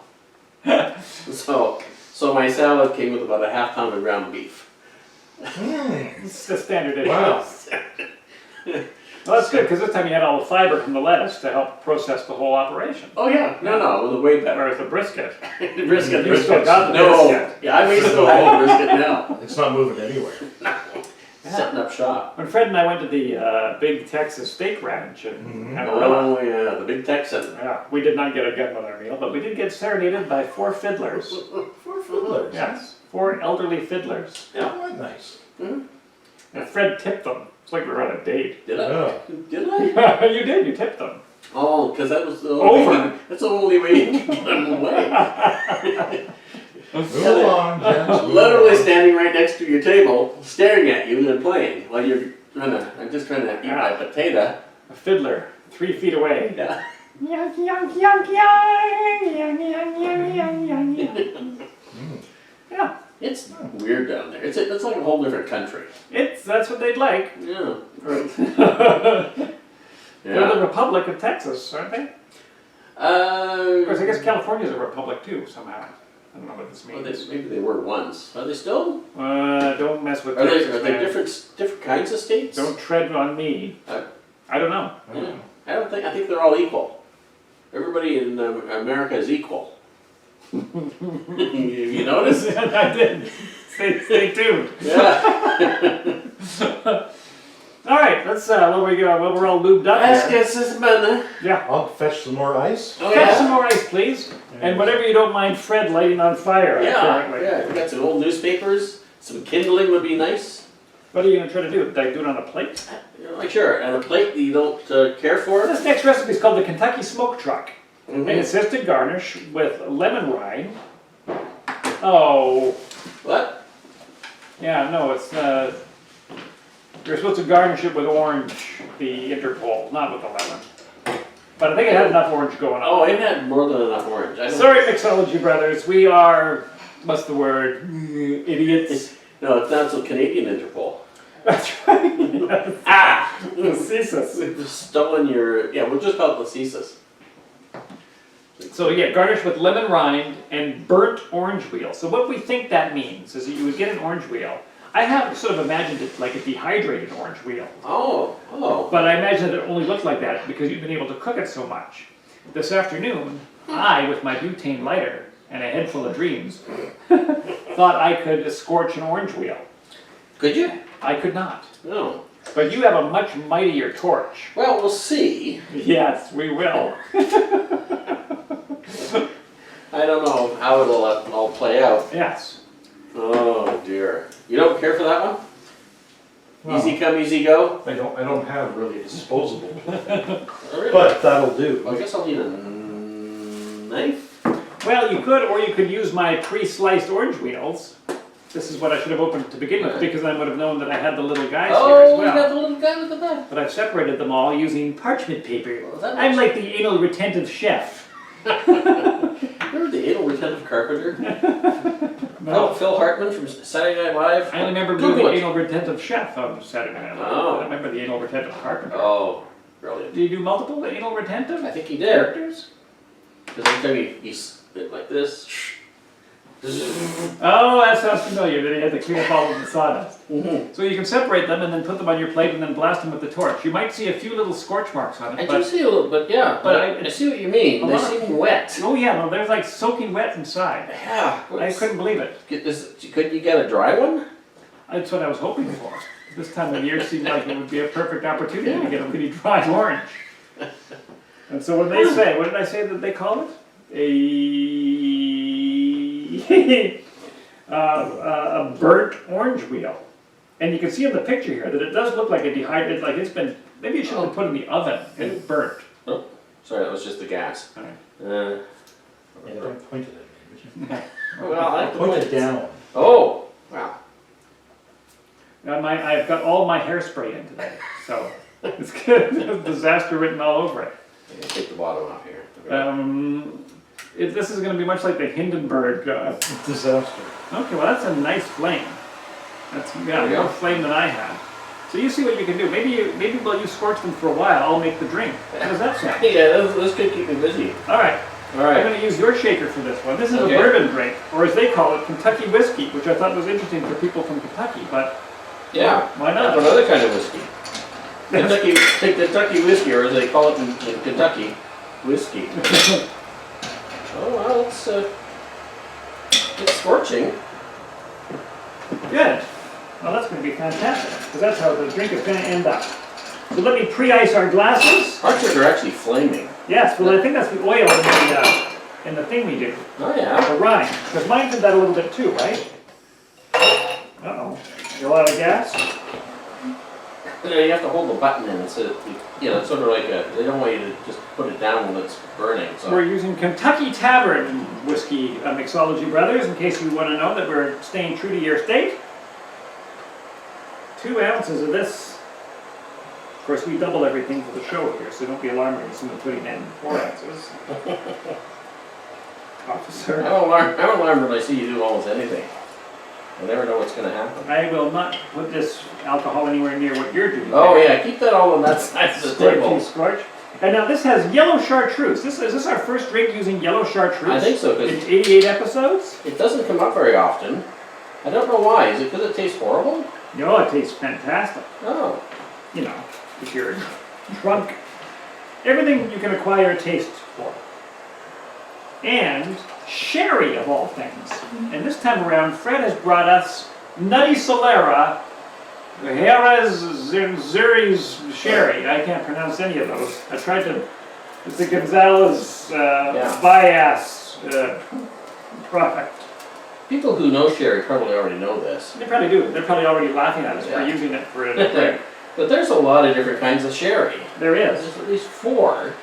So my salad came with about a half pound of ground beef. It's the standard issue. Wow. Well, that's good, because this time you had all the fiber from the lettuce to help process the whole operation. Oh yeah, no, it was way better. Whereas the brisket, The brisket, you still got the no, brisket. yeah, I wasted the whole brisket now. It's not moving anywhere. Setting up shop. When Fred and I went to the Big Texas Steak Ranch in Amarillo, Oh yeah, the big Texan. yeah, we did not get a grandmother meal, but we did get serenaded by 4 fiddlers. 4 fiddlers. Yes. 4 elderly fiddlers. Yeah. Quite nice. Mhm. And Fred tipped them. It's like we were on a date. Did I? Yeah. Did I? You did, you tipped them. Oh, because that was the Over. only, that's the only way you can get them away. Move along, Gents. move Literally along. standing right next to your table, staring at you and playing while I'm just trying to eat my potato. A fiddler, 3 feet away. Yeah. Young, young, young, young, young, young, young, young, young, young. Yeah, It's weird down there. It's like a whole different country. that's what they'd like. Yeah. They're the Republic of Texas, aren't they? Of course, I guess California's a republic too, somehow. I don't know what this Well, means. maybe they were once. Are they still? Don't mess with Are they Texas, man. different kinds of states? Don't tread on me. I don't know. Yeah. I think they're all equal. Everybody in America is equal. you notice? I did. Stay tuned. Yeah. All right, let's. Well, we're all lubed up Ask here. us this man. Yeah. I'll fetch some more ice. Oh, Fetch yeah? some more ice, please. And whatever you don't mind Fred lighting on fire, Yeah, apparently. yeah. We got some old newspapers. Some kindling would be nice. What are you going to try to do? Like do it on a plate? Like sure, and a plate that you don't care for. This next recipe is called the Kentucky Smoke Truck. Mhm. And it says to garnish with lemon rind. Oh, What? yeah, no, it's, you're supposed to garnish it with orange, the Interpol, not with the lemon. But I think it had enough orange going on. Oh, it had more than enough orange. I don't- Sorry, Mixology Brothers, we are, what's the word, idiots. No, it's not so Canadian Interpol. That's right. Ah! Facetious. We've stolen your. Yeah, we'll just call it Lacesis. So yeah, garnish with lemon rind and burnt orange wheel. So what we think that means is that you would get an orange wheel. I have sort of imagined it like a dehydrated orange wheel. Oh. But I imagine that it only looked like that because you've been able to cook it so much. This afternoon, I, with my butane lighter and a head full of dreams, thought I could scorch an orange wheel. Could you? I could not. No. But you have a much mightier torch. Well, we'll see. Yes, we will. I don't know how it'll all play out. Yes. Oh dear. You don't care for that one? Well, Easy come, easy go? I don't have really a disposable, Oh, really? but that'll do. I guess I'll need a knife. Well, you could, or you could use my pre-sliced orange wheels. This is what I should have opened to begin with, because I would have known that I had the little guys here as Oh, you got well. the little guy with the back. But I've separated them all using parchment paper. Well, that I'm makes- like the anal retentive chef. Remember the anal retentive carpenter? No, Phil Hartman from Saturday Night Live? I only remember being Google the it. anal retentive chef on Saturday Night Live. Oh. I don't remember the anal retentive carpenter. Oh, brilliant. Do you do multiple anal retentive I think he did. characters? Because every time he did like this. Oh, that sounds familiar. Then he had to clean up all of the sawdust. Mm-hmm. So you can separate them and then put them on your plate and then blast them with the torch. You might see a few little scorch marks on I it, do but see a little bit, yeah. but But I see what you mean. a They lot of- seem wet. oh yeah, no, there's like soaking wet inside. Yeah. I couldn't believe it. Couldn't you get a dry one? That's what I was hoping for. This time of year seemed like it would be a perfect opportunity to get a really dry orange. And so when they say, what did I say that they call it? A burnt orange wheel. And you can see in the picture here that it does look like a dehydrated, like it's been, maybe it should have been put in the oven and it's burnt. Oh, sorry, that was just the gas. All right. Yeah, don't point it at me, would you? Well, I like the Point point. it down. Oh, wow. I've got all my hairspray in today, so it's good. There's disaster written all over it. I'm gonna take the bottom off here. This is going to be much like the Hindenburg. Disaster. Okay, well that's a nice flame. That's There we go. more flame than I have. So you see what you can do. Maybe while you scorch them for a while, I'll make the drink. How does that sound? Yeah, this could keep me busy. All right. All I'm right. going to use your shaker for this one. This is Okay. a bourbon drink, or as they call it, Kentucky whiskey, which I thought was interesting for people from Kentucky. But Yeah. why not? Another kind of whiskey. Kentucky whiskey, or as they call it in Kentucky, whiskey. Oh well, it's scorching. Good. Well, that's going to be fantastic, because that's how the drink is going to end up. So let me pre-ice our glasses. Our chips are actually flaming. Yes, well, I think that's the oil in the thing we do, Oh yeah. the rind. Because mine did that a little bit too, right? Uh-oh. You out of gas? You have to hold the button in, so it's sort of like they don't want you to just put it down when it's burning. So We're using Kentucky Tavern whiskey, Mixology Brothers, in case you want to know that we're staying true to your state. 2 ounces of this. Of course, we double everything for the show here, so don't be alarmed when you see me putting in 4 ounces. Officer. I'm alarmed when I see you do almost anything. I never know what's going to happen. I will not put this alcohol anywhere near what you're doing. Oh yeah, keep that all on that side of the table. Scorch. And now this has yellow chartreuse. Is this our first drink using yellow chartreuse? I think so, In because 88 episodes? it doesn't come up very often. I don't know why. Is it because it tastes horrible? No, it tastes fantastic. Oh. You know, if you're drunk. Everything you can acquire a taste for. And sherry of all things. And this time around, Fred has brought us Nutty Solera, Jerez Zuri's sherry. I can't pronounce any of those. I tried to. It's a Gonzalez Bias product. People who know sherry probably already know this. They probably do. They're probably already laughing at us for using it for a drink. But there's a lot of different kinds of sherry. There is. There's at least 4.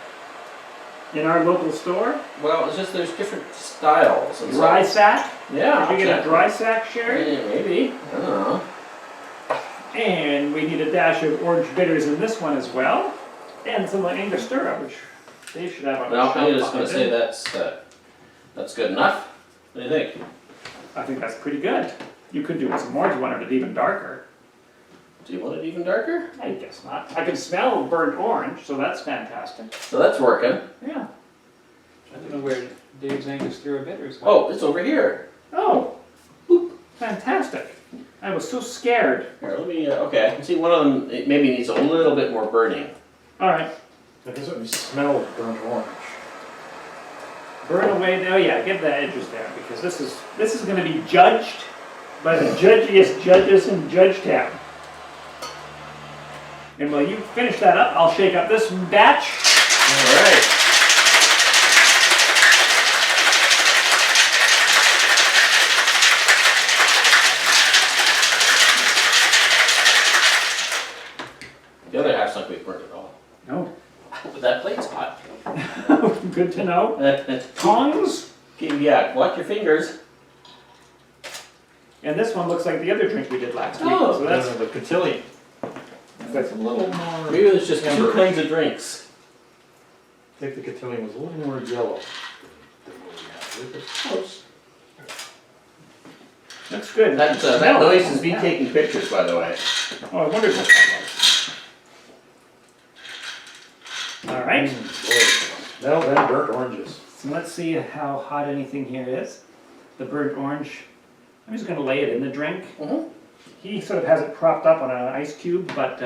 In our local store. Well, it's just there's different styles. And Dry sack. Yeah. Did we get a dry sack sherry? Yeah, maybe. I don't know. And we need a dash of orange bitters in this one as well. And some Angostura, which they should have on the Well, shelf. I'm just going to say that's good enough. What do you think? I think that's pretty good. You could do some more if you wanted it even darker. Do you want it even darker? I guess not. I can smell burnt orange, so that's fantastic. So that's working. Yeah. I don't know where Dave's Angostura bitters went. Oh, it's over here. Oh, boop. Fantastic. I was so scared. Here, let me, okay, I can see one of them, it maybe needs a little bit more burning. All right. It doesn't smell burnt orange. Burn away. Oh yeah, get the edges there because this is going to be judged by the judgiest judges in Judgetown. And while you finish that up, I'll shake up this batch. All right. The other half's not going to be burnt at all. No. But that plate's hot. Good to know. Tongs. Yeah, watch your fingers. And this one looks like the other drink we did last week. Oh, So that's the cotillion. that's a little more. Maybe there's just 2 kinds of drinks. I think the cotillion was a little more yellow than what we had. It's close. That's good. That noise is me taking pictures, by the way. Oh, I wondered what that was. All right. Now then, burnt oranges. So let's see how hot anything here is. The burnt orange. I'm just going to lay it in the drink. Mm-hmm. He sort of has it propped up on an ice cube, but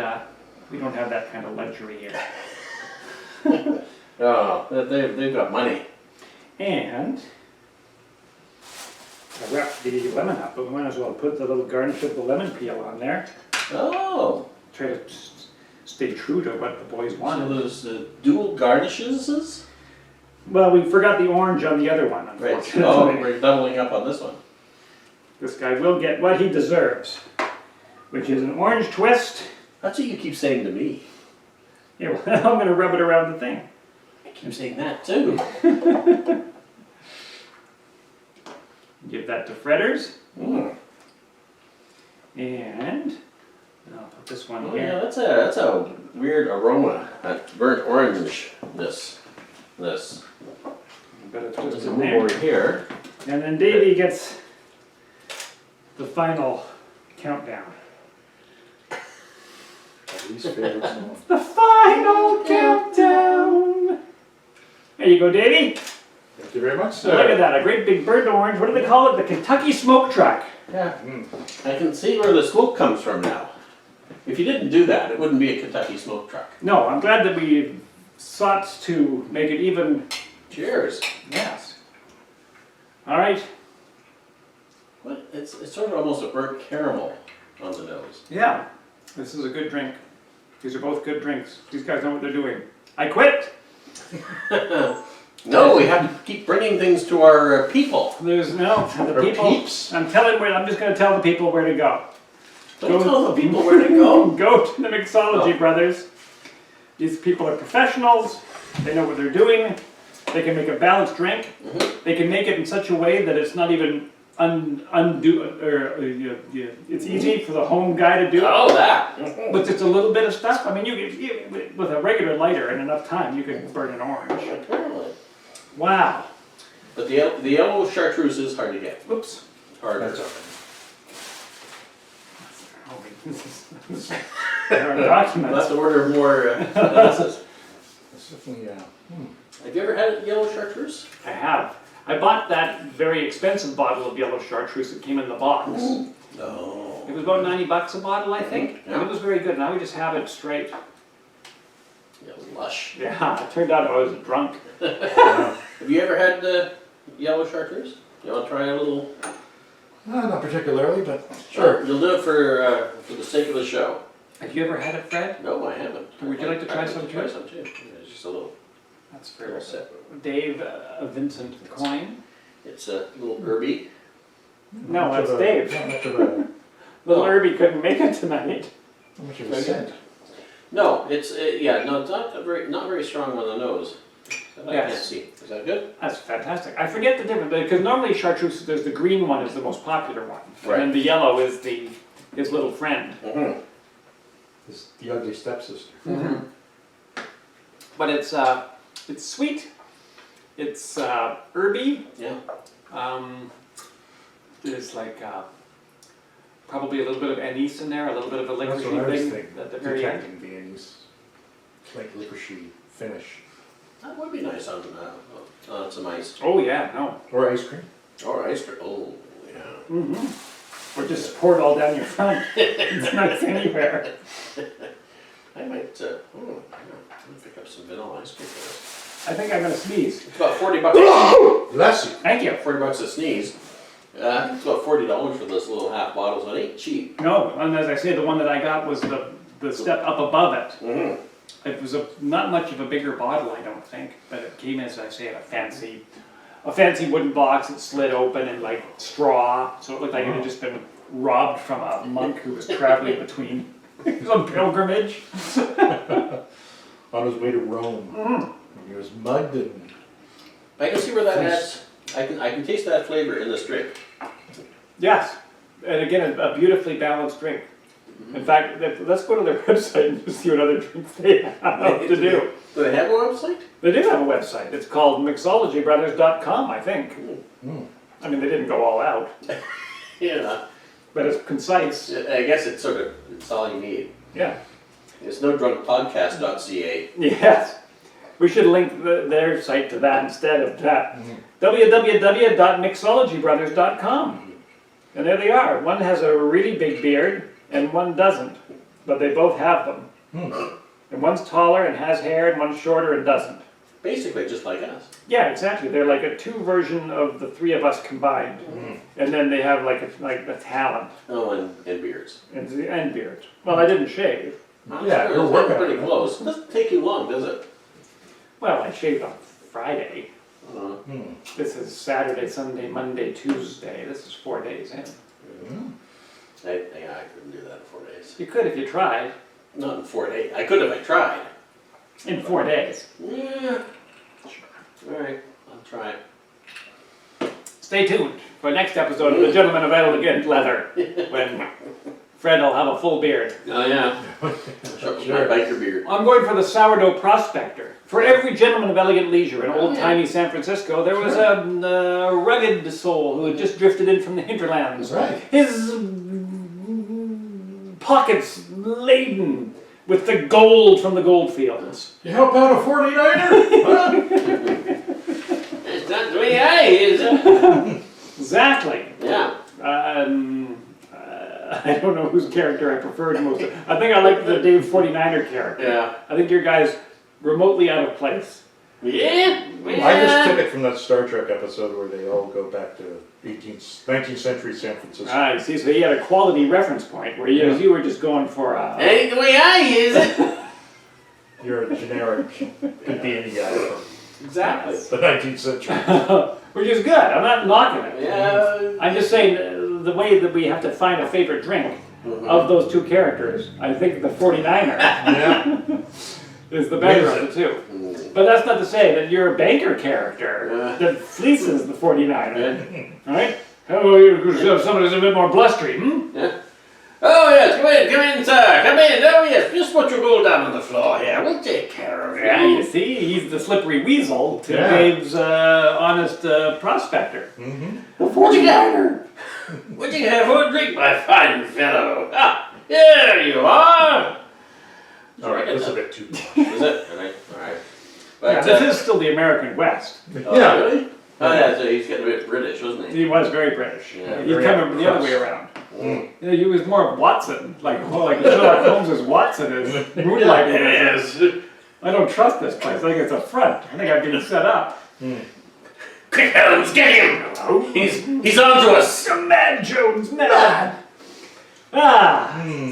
we don't have that kind of luxury here. Oh, they've got money. And I wrapped the lemon up, but we might as well put the little garnish of the lemon peel on there. Oh. Try to stay true to what the boys So wanted. those dual garnishes? Well, we forgot the orange on the other one, Right. unfortunately. Oh, we're doubling up on this one. This guy will get what he deserves, which is an orange twist. That's what you keep saying to me. Yeah, well, I'm going to rub it around the thing. I keep saying that too. Give that to Fredders. Mm. And I'll put this one Oh here. yeah, that's a weird aroma. That burnt orange. This. Better put There's this a in move there. over here. And then Davey gets the final countdown. Least favorite song. The final countdown! There you go, Davey. Thank you very much, So look at sir. that, a great big burnt orange. What do they call it? The Kentucky smoke truck. Yeah. I can see where the smoke comes from now. If you didn't do that, it wouldn't be a Kentucky smoke truck. No, I'm glad that we sought to make it even. Cheers. Yes. All right. What? It's sort of almost a burnt caramel on the nose. Yeah, this is a good drink. These are both good drinks. These guys know what they're doing. I quit. No, we have to keep bringing things to our people. There's the Our people. peeps. I'm just going to tell the people where to go. Don't tell the people where to go. Go to the Mixology Oh. Brothers. These people are professionals. They know what they're doing. They can make a balanced drink. They can make it in such a way that it's not even it's easy for the home guy to do. Oh, that. With just a little bit of stuff. I mean, with a regular lighter and enough time, you can burn an orange. Apparently. Wow. But the yellow chartreuse is hard to get. Oops. Harder. That's all right. There are We'll documents. have to order more glasses. It's definitely, Have you ever had yellow chartreuse? I have. I bought that very expensive bottle of yellow chartreuse that came in the box. No. It was about $90 a bottle, I think. Yeah. And it was very good. Now we just have it straight. Yeah, lush. Yeah, it turned out I was drunk. Have you ever had yellow chartreuse? You want to try a little? not particularly, but sure. You'll do it for the sake of the show. Have you ever had it, Fred? No, I haven't. Would you like to try some Try too? some too. Yeah, just a little. That's Little fair. sip. Dave Vincent Coyne. It's a little herby. No, Not that's much of a- Dave. Not much of a, Little Herbie couldn't make it tonight. not much of a scent. No, it's no, it's not very strong on the nose. That I can't Yes. see. Is that good? That's fantastic. I forget the difference because normally chartreuse, there's the green one is the most popular one, Right. and then the yellow is his little friend. Mm-hmm. It's the ugly stepsister. But it's sweet. It's herby. Yeah. There's like probably a little bit of anise in there, a little bit of a That's what I licoricey was thing thinking, at the very end. detecting the anise, like licoricey finish. That would be nice on some ice. Oh yeah, no. Or ice cream. Or ice cream. Oh, yeah. Or just pour it all down your front. It's nice anywhere. I might pick up some vanilla ice cream for this. I think I'm gonna sneeze. It's about $40. Bless you. Thank you. $40 a sneeze. It's about $40 for this little half bottle, so it ain't cheap. No, and as I say, the one that I got was the step up above it. Mm-hmm. It was not much of a bigger bottle, I don't think, but it came, as I say, in a fancy wooden box that slid open and like straw, so it looked like it had just been robbed from a monk who was traveling between some pilgrimage. On his way to Rome. He was mugged and I can see where that adds. I can taste that flavor in this drink. Yes, and again, a beautifully balanced drink. In fact, let's go to their website and just see what other drinks they have to do. Do they have a website? They do have a website. It's called mixologybrothers.com, I think. I mean, they didn't go all out, Yeah. but it's concise. I guess it's all you need. Yeah. It's no drunkpodcast.ca. Yes. We should link their site to that instead of that. www.mixologybrothers.com. And there they are. One has a really big beard and one doesn't, but they both have them. And one's taller and has hair and one's shorter and doesn't. Basically just like us. Yeah, exactly. They're like a two version of the three of us combined. And then they have like a talent Oh, and beards. and beard. Well, I didn't shave. Yeah, It's you're working pretty on it. close. It doesn't take you long, does it? Well, I shaved on Friday. Uh, This is Saturday, Sunday, Monday, Tuesday. This is 4 days in. I couldn't do that in 4 days. You could if you tried. Not in 4 days. I could if I tried. In 4 days. Yeah. Alright, I'll try it. Stay tuned for next episode of The Gentleman of Elegant Leather, when Fred will have a full beard. Oh, yeah. Show my biker beard. I'm going for the sourdough prospector. For every gentleman of elegant leisure in old-timey San Francisco, there was a rugged soul who had just drifted in from the hinterlands. That's right. His pockets laden with the gold from the gold fields. You help out a 49er? It's not the way I is it? Exactly. Yeah. I don't know whose character I preferred most. I think I like the Dave 49er character. Yeah. I think your guy's remotely out of place. Yeah. I just took it from that Star Trek episode where they all go back to 19th century San Francisco. Ah, you see, so he had a quality reference point where you were just going for Ain't the way I is it? You're a generic, could be any guy from Exactly. The 19th century. Which is good. I'm not knocking it. Yeah. I'm just saying the way that we have to find a favorite drink of those two characters, I think the 49er Yeah. is the better of the two. But that's not to say that you're a banker character that fleeces the 49er. Right? Oh, you could have somebody who's a bit more blustery. Yeah. Oh yes, come in, sir, come in. Oh yes, just put your gold down on the floor here. We'll take care of it. Yeah, you see, he's the slippery weasel to Yeah. Dave's honest prospector. The 49er. What you have for a drink, my fine fellow? Ah, here you are. All right, that's a bit too much. Is it? All right. Yeah, But, this is still the American West. oh, Yeah. really? Oh yeah, so he's getting a bit British, wasn't he? He was very British. Yeah, He's very coming the other way crust. around. Mm. Yeah, he was more of Watson, like Sherlock Holmes is Watson is moonlighting. Yes. I don't trust this place. I think it's a front. I think I'm getting set up. Quick, Holmes, get him! He's on to us. Mad Jones, mad.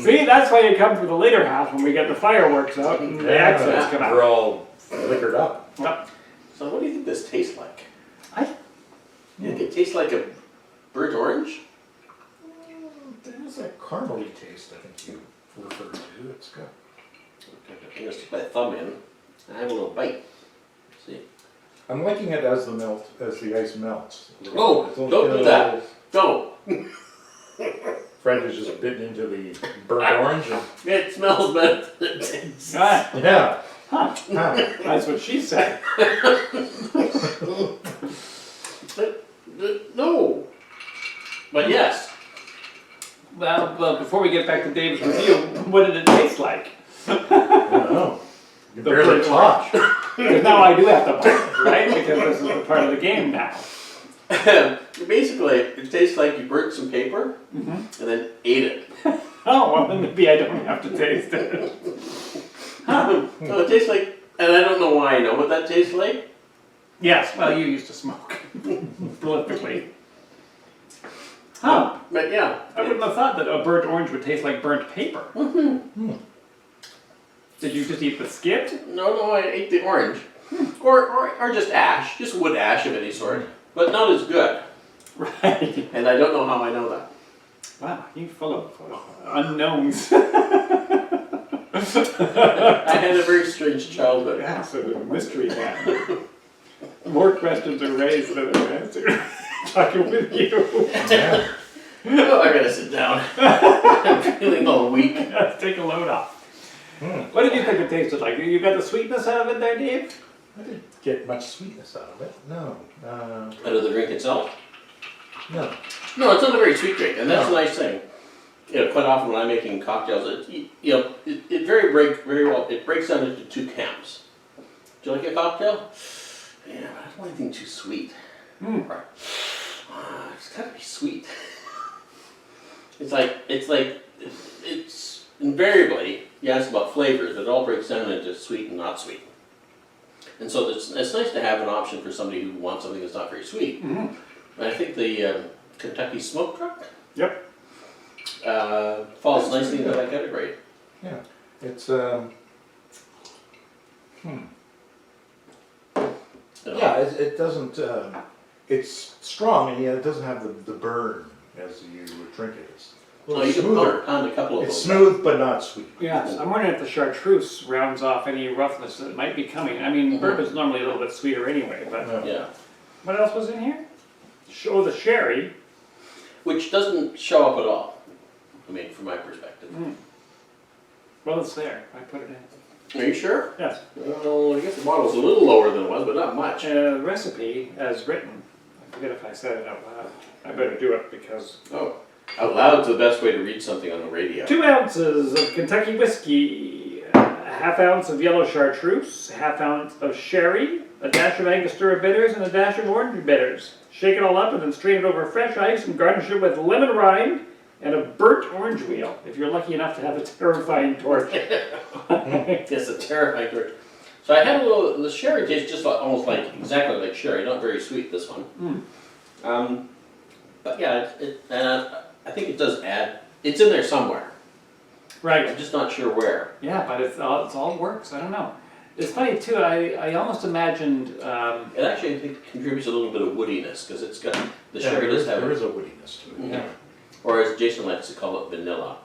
See, that's why you come for the later half when we get the fireworks out and the accents come We're out. all liquored up. Yep. So what do you think this tastes like? I- You think it tastes like a burnt orange? There's a caramely taste, I think you referred to. It's got. I'm gonna stick my thumb in and have a little bite. See? I'm liking it as the ice melts. Oh, It's a don't do that. Don't. Fred has just bitten into the burnt orange. And, It smells better than it tastes. Ah, yeah. huh. Huh. That's what she said. No. But yes. Well, before we get back to Dave's review, what did it taste like? I don't know. You The barely burnt talk. Because now I do have to bite, right? Because this is a part of the game now. Basically, it tastes like you burnt some paper and then ate it. Oh, well, then maybe I don't have to taste it. No, it tastes like, and I don't know why I know what that tastes like. Yes, well, you used to smoke prolifically. Huh. But yeah. I wouldn't have thought that a burnt orange would taste like burnt paper. Did you just eat the skid? No, I ate the orange. Or just ash, just wood ash of any sort. But not as good. Right. And I don't know how I know that. Wow, you're full of unknowns. I had a very strange childhood. Yeah, so the mystery man. More questions are raised than are answered. Talking with you. Yeah. Oh, I gotta sit down. I'm feeling all weak. Let's take a load off. What did you think it tasted like? You got the sweetness out of it there, Dave? I didn't get much sweetness out of it. No. Out of the drink itself? No. No, it's not a very sweet drink, and that's No. a nice thing. You know, quite often when I'm making cocktails, it very well, it breaks down into two camps. Do you like a cocktail? Yeah, but I don't want anything too sweet. Right. It's gotta be sweet. It's invariably, you ask about flavors, but it all breaks down into sweet and not sweet. And so it's nice to have an option for somebody who wants something that's not very sweet. And I think the Kentucky Smoke Truck Yep. falls nicely into that category. Yeah. It's Yeah, it doesn't. It's strong, and yet it doesn't have the burn as you drink it. It's a Oh, little you can smoother. pound a couple of It's those. smooth but not sweet. Yes, I'm wondering if the chartreuse rounds off any roughness that might be coming. I mean, bourbon's normally a little bit sweeter anyway, but Yeah. what else was in here? Oh, the sherry. Which doesn't show up at all. I mean, from my perspective. Well, it's there. I put it in. Are you sure? Yes. Well, I guess the bottle's a little lower than it was, but not much. The recipe, as written, I forget if I said it out loud. I better do it because Oh, out loud's the best way to read something on the radio. 2 ounces of Kentucky whiskey, a half ounce of yellow chartreuse, half ounce of sherry, a dash of Angostura bitters, and a dash of orange bitters. Shake it all up and then strain it over fresh ice and garnish it with lemon rind and a burnt orange wheel, if you're lucky enough to have a terrifying torch. Yes, a terrifying drink. So I had a little, the sherry tastes just like, almost like, exactly like sherry, not very sweet, this one. But yeah, I think it does add, it's in there somewhere. Right. I'm just not sure where. Yeah, but it all works. I don't know. It's funny too. I almost imagined. It actually, I think, contributes a little bit of woodiness, because it's got, the Yeah, sherry does have, there is a woodiness to it. yeah. Or as Jason likes to call it, vanilla.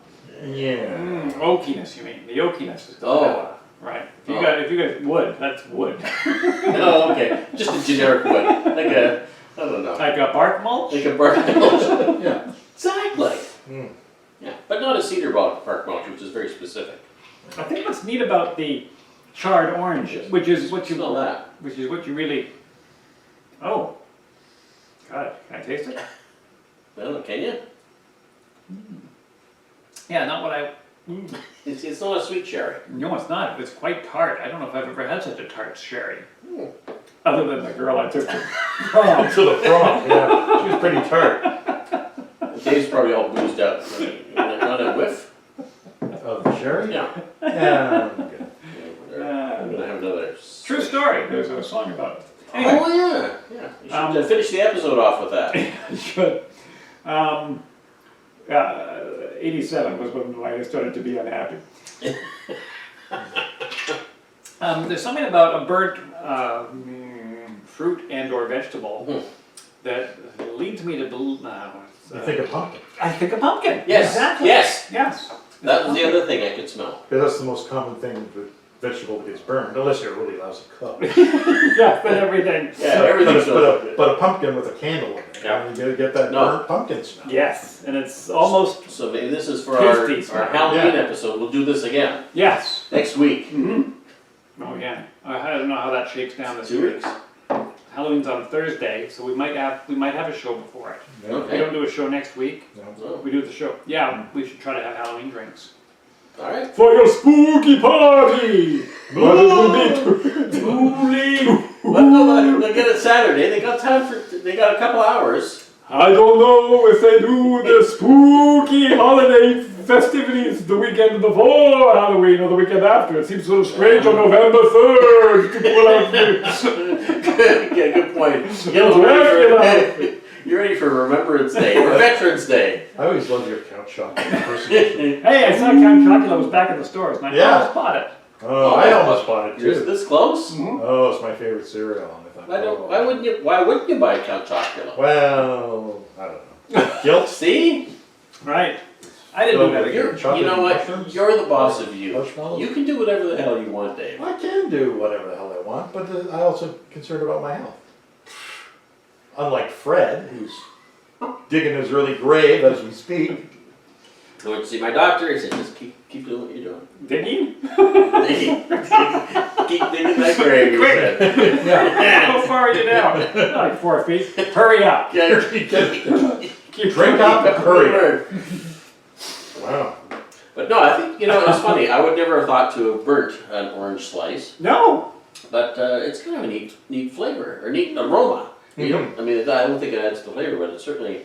Yeah. Oakiness, you mean? The oakiness is the Oh. vanilla, right? If you got wood, that's wood. Oh, okay, just a generic wood, like a, I don't know, Like a bark mulch. like a bark mulch. Yeah. Exactly. Mm. Yeah, but not a cedar bark mulch, which is very specific. I think what's neat about the charred orange, which is what you Smell that. which is what you really. Oh. God, can I taste it? Well, can you? Yeah, not what I. It's not a sweet cherry. No, it's not. It's quite tart. I don't know if I've ever had such a tart sherry. Hmm. Other than the girl I took to prom. To the prom, yeah. She was pretty tart. Dave's probably all boozed up. Want a whiff? Of the sherry? Yeah. Yeah. Okay. I'm gonna have another. True story. There's a song about it. Anyway, Oh yeah, yeah. You should finish the episode off with that. I should. 87 was when I started to be unhappy. There's something about a burnt fruit and or vegetable that leads me to believe. You think of pumpkin. I think of pumpkin. Yes, Exactly. yes. Yes. That was the other thing I could smell. Because that's the most common thing with vegetable that gets burned, unless you're a really lousy cook. Yeah, but everything. Yeah, everything smells good. But a pumpkin with a candle in it. Yeah. You get that No. burnt pumpkin smell. Yes, and it's almost So maybe this is for our Tasty smell. Halloween Yeah. episode. We'll do this again yes. next week. Mm-hmm. Oh yeah. I don't know how that shakes down this 2 week. weeks. Halloween's on Thursday, so we might have a show before it. Yeah. We don't do a show next week. No. Oh, We do the show. Yeah, we should try to have Halloween drinks. all right. For your spooky party! But it will be too But no, they'll get it Saturday. They got time for. They got a couple hours. I don't know if they do the spooky holiday festivities the weekend before Halloween or the weekend after. It seems a little strange on November 3rd to pull out the... Yeah, good point. Dracula. You're ready for Remembrance Day or Veterans Day. I always love your Count Chocula impersonation. Hey, I saw Count Chocula was back in the stores and I Yeah. almost bought it. Oh, I almost bought it You're too. this close? Oh, it's my favorite cereal. And I thought, Why wouldn't you? Why wouldn't you buy Count Chocula? Well, I don't know. Guilt? See, Right. I didn't do that. you know what? Mushrooms? You're the boss of you. Marshmallows? You can do whatever the hell you want, Dave. I can do whatever the hell I want, but I also concerned about my health. Unlike Fred, who's digging his early grave as we speak. I went to see my doctor. He said, "Just keep doing what you're doing. Digging? Keep digging that grave." He Quick. said. Yeah. How far are you down? Like 4 feet. Hurry up. Yeah, Keep Drink up and hurry. word. Wow. But no, I think it's funny. I would never have thought to have burnt an orange slice, No. but it's kind of a neat flavor or neat aroma. You don't, I mean, I don't think it adds to the flavor, but it certainly.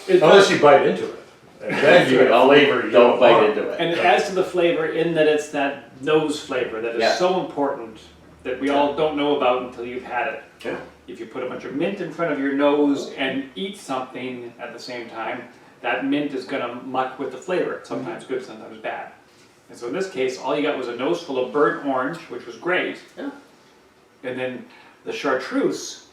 Unless you bite into it. And then you get a flavor you don't bite want. into it. And it adds to the flavor in that it's that nose flavor that is Yeah. so important that we all don't know about until you've had it. Yeah. If you put a bunch of mint in front of your nose and eat something at the same time, that mint is going to muck with the flavor. Sometimes good, sometimes bad. And so in this case, all you got was a nose full of burnt orange, which was great. Yeah. And then the chartreuse,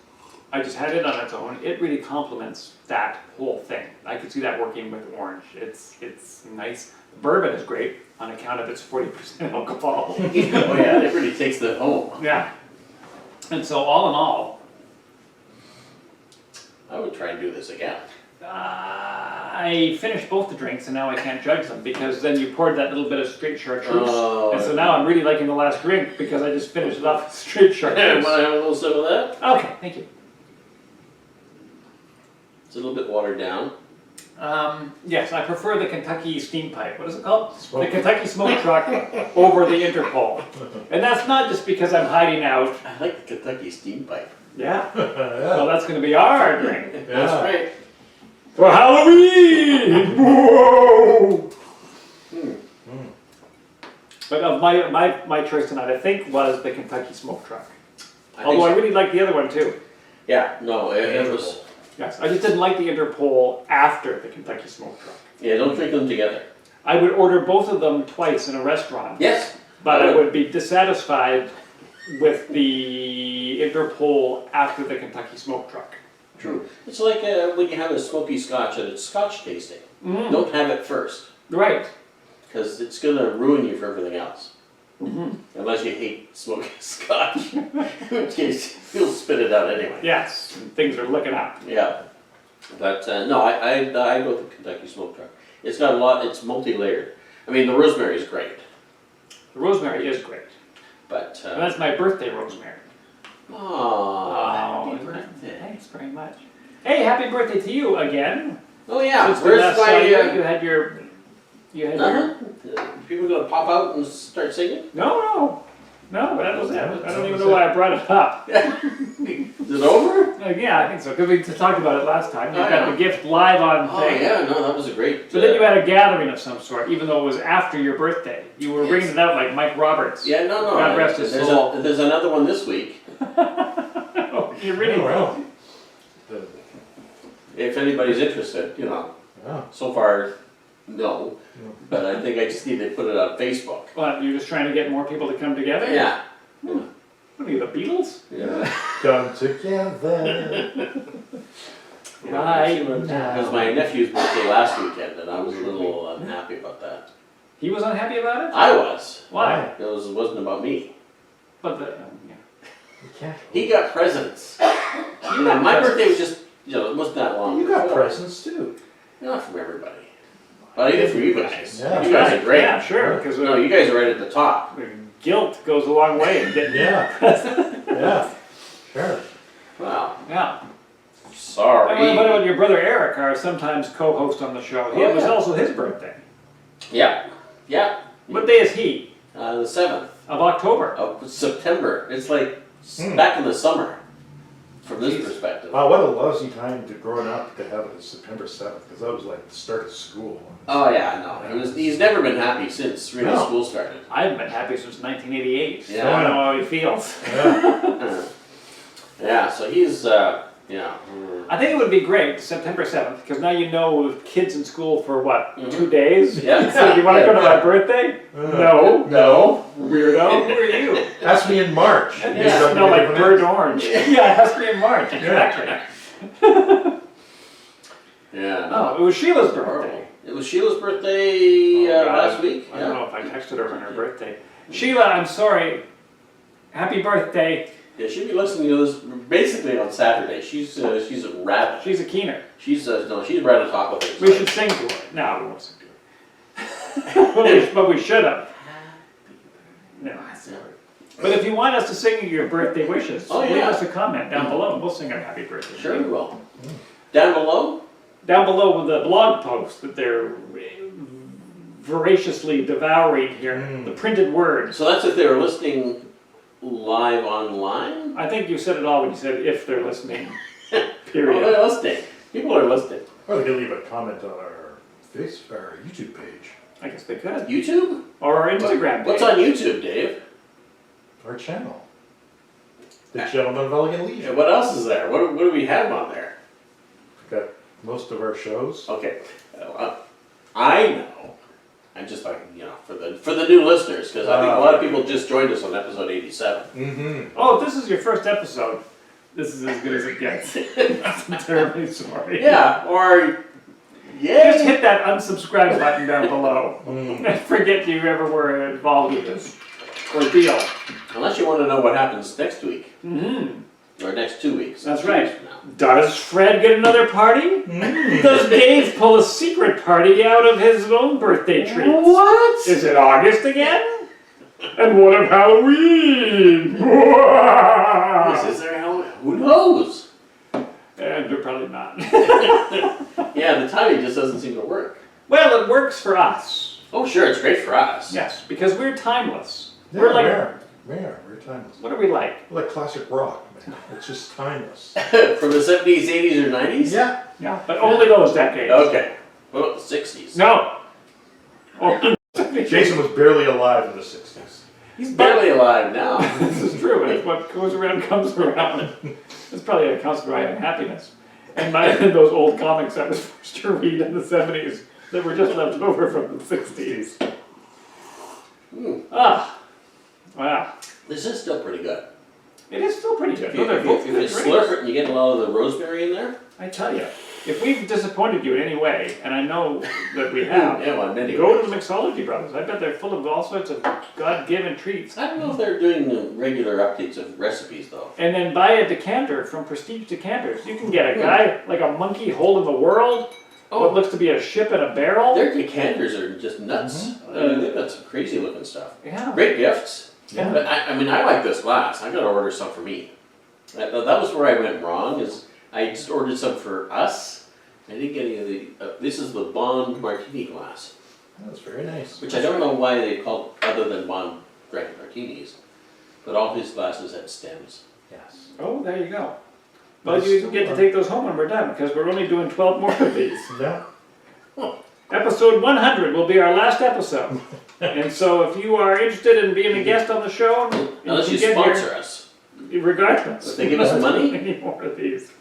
I just had it on its own. It really complements that whole thing. I could see that working with orange. It's nice. Bourbon is great on account of its 40% alcohol. Oh yeah, it really takes the home. Yeah. And so all in all, I would try and do this again. I finished both the drinks and now I can't judge them because then you poured that little bit of straight chartreuse. Oh. And so now I'm really liking the last drink because I just finished it off with straight Want chartreuse. to have a little sip of that? Okay, thank you. It's a little bit watered down. Yes, I prefer the Kentucky steam pipe. What is it called? Smoke. The Kentucky smoke truck over the Interpol. And that's not just because I'm hiding out. I like the Kentucky steam pipe. Yeah. Yeah. Well, that's going to be our drink. That's right. For Halloween! Whoa! But of my choice tonight, I think, was the Kentucky smoke truck. Although I really like the other one too. Yeah, no, it was. Yes, I just didn't like the Interpol after the Kentucky smoke truck. Yeah, don't drink them together. I would order both of them twice in a restaurant. Yes. But I would be dissatisfied with the Interpol after the Kentucky smoke truck. True. It's like when you have a smoky scotch and it's scotch tasting. Mm. Don't have it first, Right. because it's going to ruin you for everything else. Unless you hate smoky scotch, in which case you'll spit it out anyway. Yes, and things are looking up. Yeah. But no, I go with the Kentucky smoke truck. It's got a lot, it's multi-layered. I mean, the rosemary is great, The rosemary is great. but... And that's my birthday rosemary. Oh, happy birthday. Thanks very much. Hey, happy birthday to you again. Oh yeah, Since we where's last saw my... you, you had your... People gonna pop out and start singing? No, that was it. I don't even know why I brought it up. Is it over? Yeah, I think so, because we just talked about it last time. You Oh, got yeah. the gift live on Oh thing. yeah, no, that was a great... So then you had a gathering of some sort, even though it was after your birthday. You were bringing it out like Mike Roberts. Yeah, no. God rest his there's soul. There's another one this week. You really will. If anybody's interested, you know. Yeah. So far, no. But I think I just need to put it on Facebook. What, you're just trying to get more people to come together? Yeah. What are you, the Beatles? Yeah. Come together. Right It was now. my nephew's birthday last weekend, and I was a little unhappy about that. He was unhappy about it? I was. Why? It wasn't about me. But the, You can't. He got presents. You know, my birthday was just, it wasn't that long. You got before. presents too. Not from everybody. But I did for you guys. Yeah. You guys are great. Yeah, sure, because No, you guys are right at the top. guilt goes a long way in getting Yeah. Yeah. Sure. Wow. Yeah. Sorry. And what about your brother Eric, our sometimes co-host on the show? Oh, It was yeah. also his birthday. Yeah. Yeah. What day is he? The 7th Of October. of September. It's like Hmm. back in the summer, from this Jeez. perspective. Wow, what a lousy time to growing up to have it as September 7th, because that was like the start of school. Oh yeah, no. He's never been happy since really No. school started. I haven't been happy since 1988. So Yeah. I know how he feels. Yeah. Yeah, so he's I think it would be great, September 7th, because now you know kids in school for what, Mhm. 2 days? Yeah. So you want to go to my birthday? No. No. Weirdo. Who are you? Ask me in March. Yeah, You don't smell need like different burnt answers. orange. Yeah, it has to be in March, exactly. Yeah. Oh, it was Sheila's birthday. Horrible. It was Sheila's birthday Oh, God. last week. I don't know if I texted her on her birthday. Sheila, I'm sorry. Happy birthday. Yeah, she'll be listening to this basically on Saturday. She's a rabbit. She's a keener. She's ready to talk with her. We should sing to her. No, we won't sing to her. but we should have. No. But if you want us to sing you your birthday wishes, Oh, leave yeah. us a comment down below and we'll sing our happy birthday. Sure we will. Down below? Down below with the blog post that they're voraciously devouring here, the printed word. So that's if they were listening live online? I think you said it all when you said if they're listening. Oh, Period. they're listening. People are listening. Or they could leave a comment on our YouTube page, I guess they could. YouTube? Or our Instagram What's page. on YouTube, Dave? our channel. The Gentleman of Elegant And Leisure. what else is there? What do we have on there? Got most of our shows. Okay, I know. I'm just like, for the new listeners, because I think a lot of people just joined us on episode 87. Mm-hmm. Oh, if this is your first episode, this is as good as it gets. I'm terribly sorry. Yeah, or Just yeah. hit that unsubscribe button down below. And forget you ever were involved with this ordeal. Unless you want to know what happens next week Mm-hmm. or next 2 weeks. That's 2 right. weeks from now. Does Fred get another party? Does Dave pull a secret party out of his own birthday treats? What? Is it August again? And what of Halloween? Is there Halloween? Who knows? And they're probably not. Yeah, the timing just doesn't seem to work. Well, it works for us. Oh, sure, it's great for us. Yes, because we're timeless. Yeah, We're like, we're timeless. what are we like? We're like classic rock, man. It's just timeless. From the 70s, 80s, or 90s? Yeah. Yeah, but only those decades. Okay. What about the 60s? No. Oh, Jason was barely alive in the 60s. He's barely alive now. This is true. It's what goes around comes around. It's probably a constant ride of happiness. And those old comics I was forced to read in the 70s that were just left over from the 60s. Hmm. Ah, wow. This is still pretty good. It is still pretty good. If No, they're both you good slurp drinks. it and you get a lot of the rosemary in there. I tell you, if we've disappointed you in any way, and I know that we have, Yeah, well, many go ways. to the Mixology Brothers. I bet they're full of all sorts of God-given treats. I don't know if they're doing the regular updates of recipes though. And then buy a decanter from Prestige Decanters. You can get a guy like a monkey holding the world, what looks to be a ship in a barrel. Their decanters are just nuts. I mean, they've got some crazy looking stuff. Yeah. Great gifts. Yeah. But I mean, I like this glass. I gotta order some for me. That was where I went wrong. Is I just ordered some for us. I didn't get any of the. This is the Bond Martini glass, That's very nice. which I don't know why they called other than Bond drank martinis, but all his glasses had stems. Yes. Oh, there you go. Well, you get to take those home when we're done, because we're only doing 12 more of these. Yeah. Episode 100 will be our last episode. And so if you are interested in being a guest on the show, Unless you get sponsor us, here, regardless. if they give us money. Any more of these.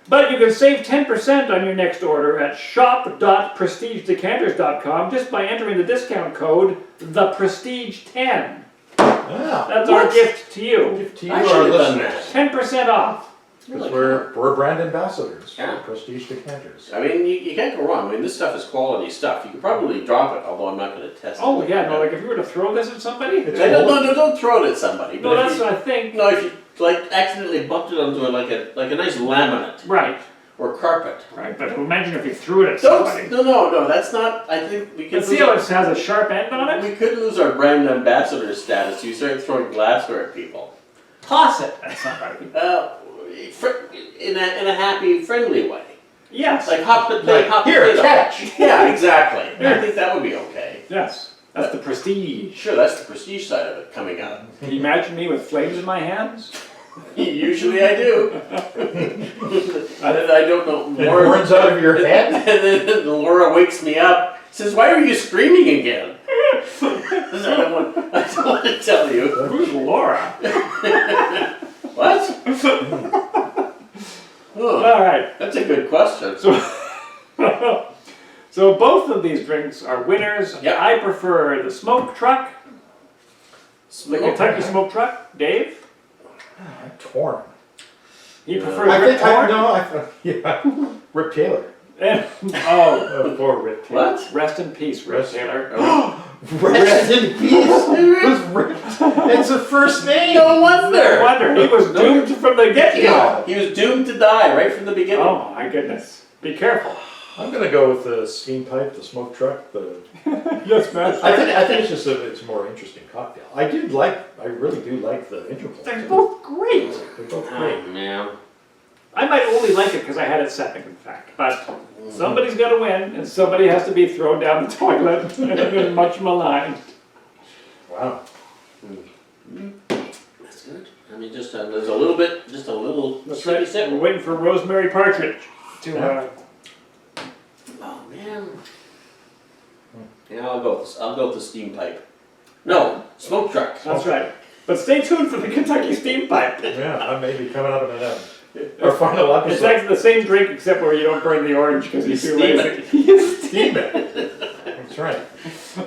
But you can save 10% on your next order at shop.prestigedecanters.com just by entering the discount code ThePrestige10. Yeah. That's our gift to you. Give to you, I our should have done listeners. that. 10% off. Because we're brand ambassadors Yeah. for Prestige Decanters. I mean, you can't go wrong. I mean, this stuff is quality stuff. You could probably drop it, although I'm not going to test it. Oh yeah, no, like if you were to throw this at somebody. It's I don't throw it at somebody. No, But that's if you, what I think. no, if you like accidentally bumped it onto like a nice laminate Right, or carpet. right. But imagine if you threw it at Don't. somebody. No. That's not. I think we could. Let's see how it has a sharp end on it. We could lose our brand ambassador status. You start throwing glassware at people. Toss it at somebody. In a happy, friendly way. Yes. Like hot Here, potato. catch! Yeah, exactly. I think that would be okay. Yes. That's the prestige. Sure, that's the prestige side of it coming out. Can you imagine me with flames in my hands? Usually I do. And then I don't know. It burns out of your head? And then Laura wakes me up, says, "Why are you screaming again?" I don't want to tell you. Who's Laura? What? Oh, All right. that's a good question. So both of these drinks are winners. Yeah. I prefer the smoke truck, the Kentucky smoke truck. Dave, I'm torn. he Yeah. prefers I Rip think Torn. Rip Taylor. And, Poor Rip Taylor. What? rest in peace, Rip Rest- Taylor. Rest in peace. Who's Rip? It's a first name. No wonder. No wonder he was doomed from the get-go. Yeah, he was doomed to die right from the beginning. Oh my goodness! Be careful. I'm gonna go with the steam pipe, the smoke truck, the. Yes, man. I think it's just it's a more interesting cocktail. I really do like the Interpol. They're both great. They're both Oh, great. man. I might only like it because I had it second, in fact. But somebody's got to win, and somebody has to be thrown down the toilet and much maligned. Wow. That's good. I mean, just there's a little bit, just a little That's sippy right. sip. We're waiting for Rosemary Partridge to. Oh man. Yeah, I'll go with the steam pipe. No, smoke truck. That's right. But stay tuned for the Kentucky Steam Pipe. Yeah, I may be coming up in that. Our final It's episode. actually the same drink except where you don't burn the orange because you too steam lazy. You steam it. That's right.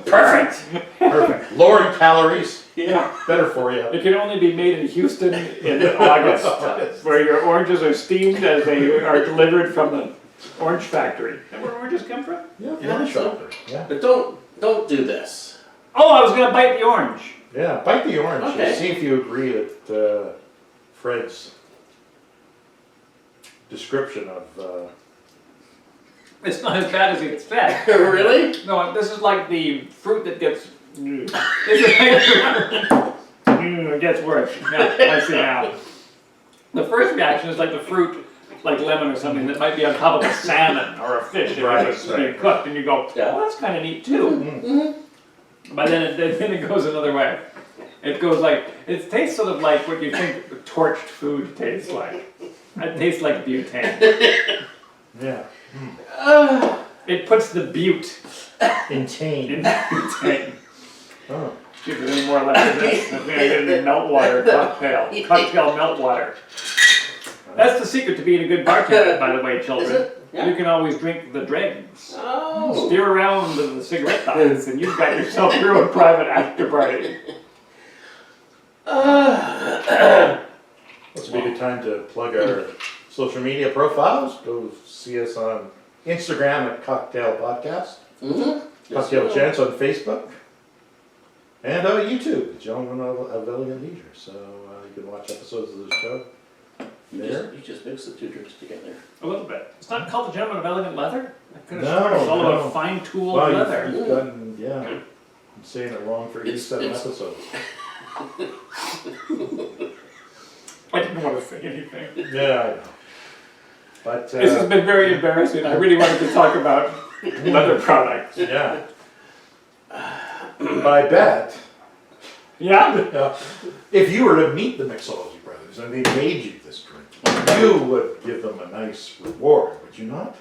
Perfect. Perfect. Lowering calories. Yeah. Better for you. It can only be made in Houston in August, where your oranges are steamed as they are delivered from the orange factory. And where oranges come from? Yeah, Yeah, yeah, sure. Yeah. But don't do this. Oh, I was gonna bite the orange. Yeah, bite the orange. Okay. See if you agree that Fred's description of. It's not as bad as you expect. Really? No, this is like the fruit that gets. This is like, it gets worse. Yeah, I see now. The first reaction is like the fruit, like lemon or something that might be on top of a salmon or a fish if Right, it was right. being cooked, and you go, Yeah. well, that's kind of neat too. Mm-hmm. But then it goes another way. It goes like, it tastes sort of like what you think torched food tastes like. It tastes like butane. Yeah. It puts the butte In tame. in butane. Oh. See if there's any more left of this. I'm gonna get a meltwater cocktail. Cocktail meltwater. That's the secret to being a good bartender, by the way, children. Is it? Yeah. You can always drink the dregs. Oh. Steer around the cigarette butts, and you've got yourself your own private after party. This would be a good time to plug our social media profiles. Go see us on Instagram at Cocktail Podcast. Mm-hmm. Cocktail Gents on Facebook. And YouTube, Gentlemen of Elegant Leisure. So you can watch episodes of the show there. You just mix the two drinks together. A little bit. It's not called the Gentleman of Elegant Leather? I could have No, sworn it's all no. about fine-tooled Well, leather. you've gotten, yeah. I'm saying it wrong for It's- 87 it's- episodes. I didn't want to say anything. Yeah, I know. But, This has been very embarrassing. I really wanted to talk about leather products. yeah. But I bet, Yeah? if you were to meet the Mixology Brothers and they made you this drink, you would give them a nice reward, would you not?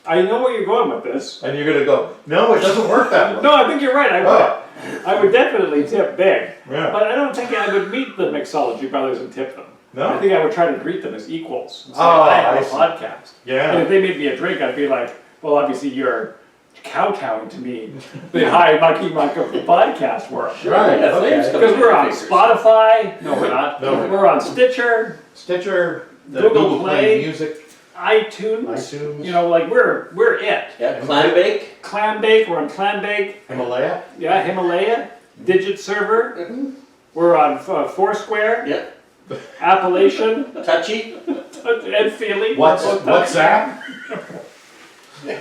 I know where you're going with this. And you're gonna go, no, it doesn't work that way. No, I think you're right. I would. Oh, I would definitely tip big. yeah. But I don't think I would meet the Mixology Brothers and tip them. No? I think I would try to greet them as equals. And say, Oh, I have I a see. podcast. And Yeah. if they made me a drink, I'd be like, well, obviously you're kowtowing to me, the high mucky muck of the podcast world. Right, Yeah, flames okay. come Because we're on fingers. Spotify. No, we're not. No. We're on Stitcher, Stitcher, the Google Google Play Play. Music, iTunes. iTunes, You know, like we're it. Yeah, clam bake. Clambake, we're on Clambake. Himalaya. Yeah, Himalaya, Digit Server. Mm-hmm. We're on Foursquare, Yeah, Appalachian, touchy. and Feely. WhatsApp?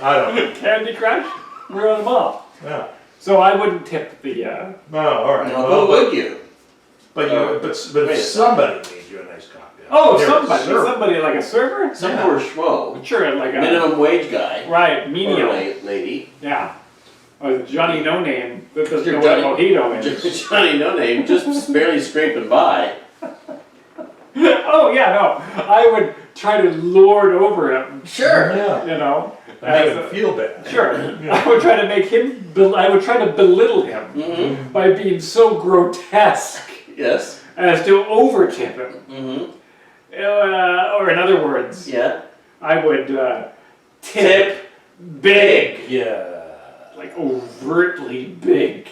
I don't know. Candy Crush. We're on them all. Yeah. So I wouldn't tip the. No, all right. Now, Well, who would you? but wait if a somebody made you a nice cocktail. Oh, they're somebody, served. somebody like a server. Some Yeah. poor schmo. Sure, like a Minimum wage guy. right Or menial. lady. Yeah. Or Johnny No Name that doesn't know Johnny- what a mojito is. Johnny No Name, just barely scraping by. Oh yeah, no. I would try to lord over him. Sure. Yeah. You know. And make as them a- feel bad. Sure. Yeah. I would try to make him. I would try to belittle him Mm-hmm. by being so grotesque Yes. as to overtip him. Mm-hmm. Or in other words, Yeah. I would tip big, Yeah. like overtly big.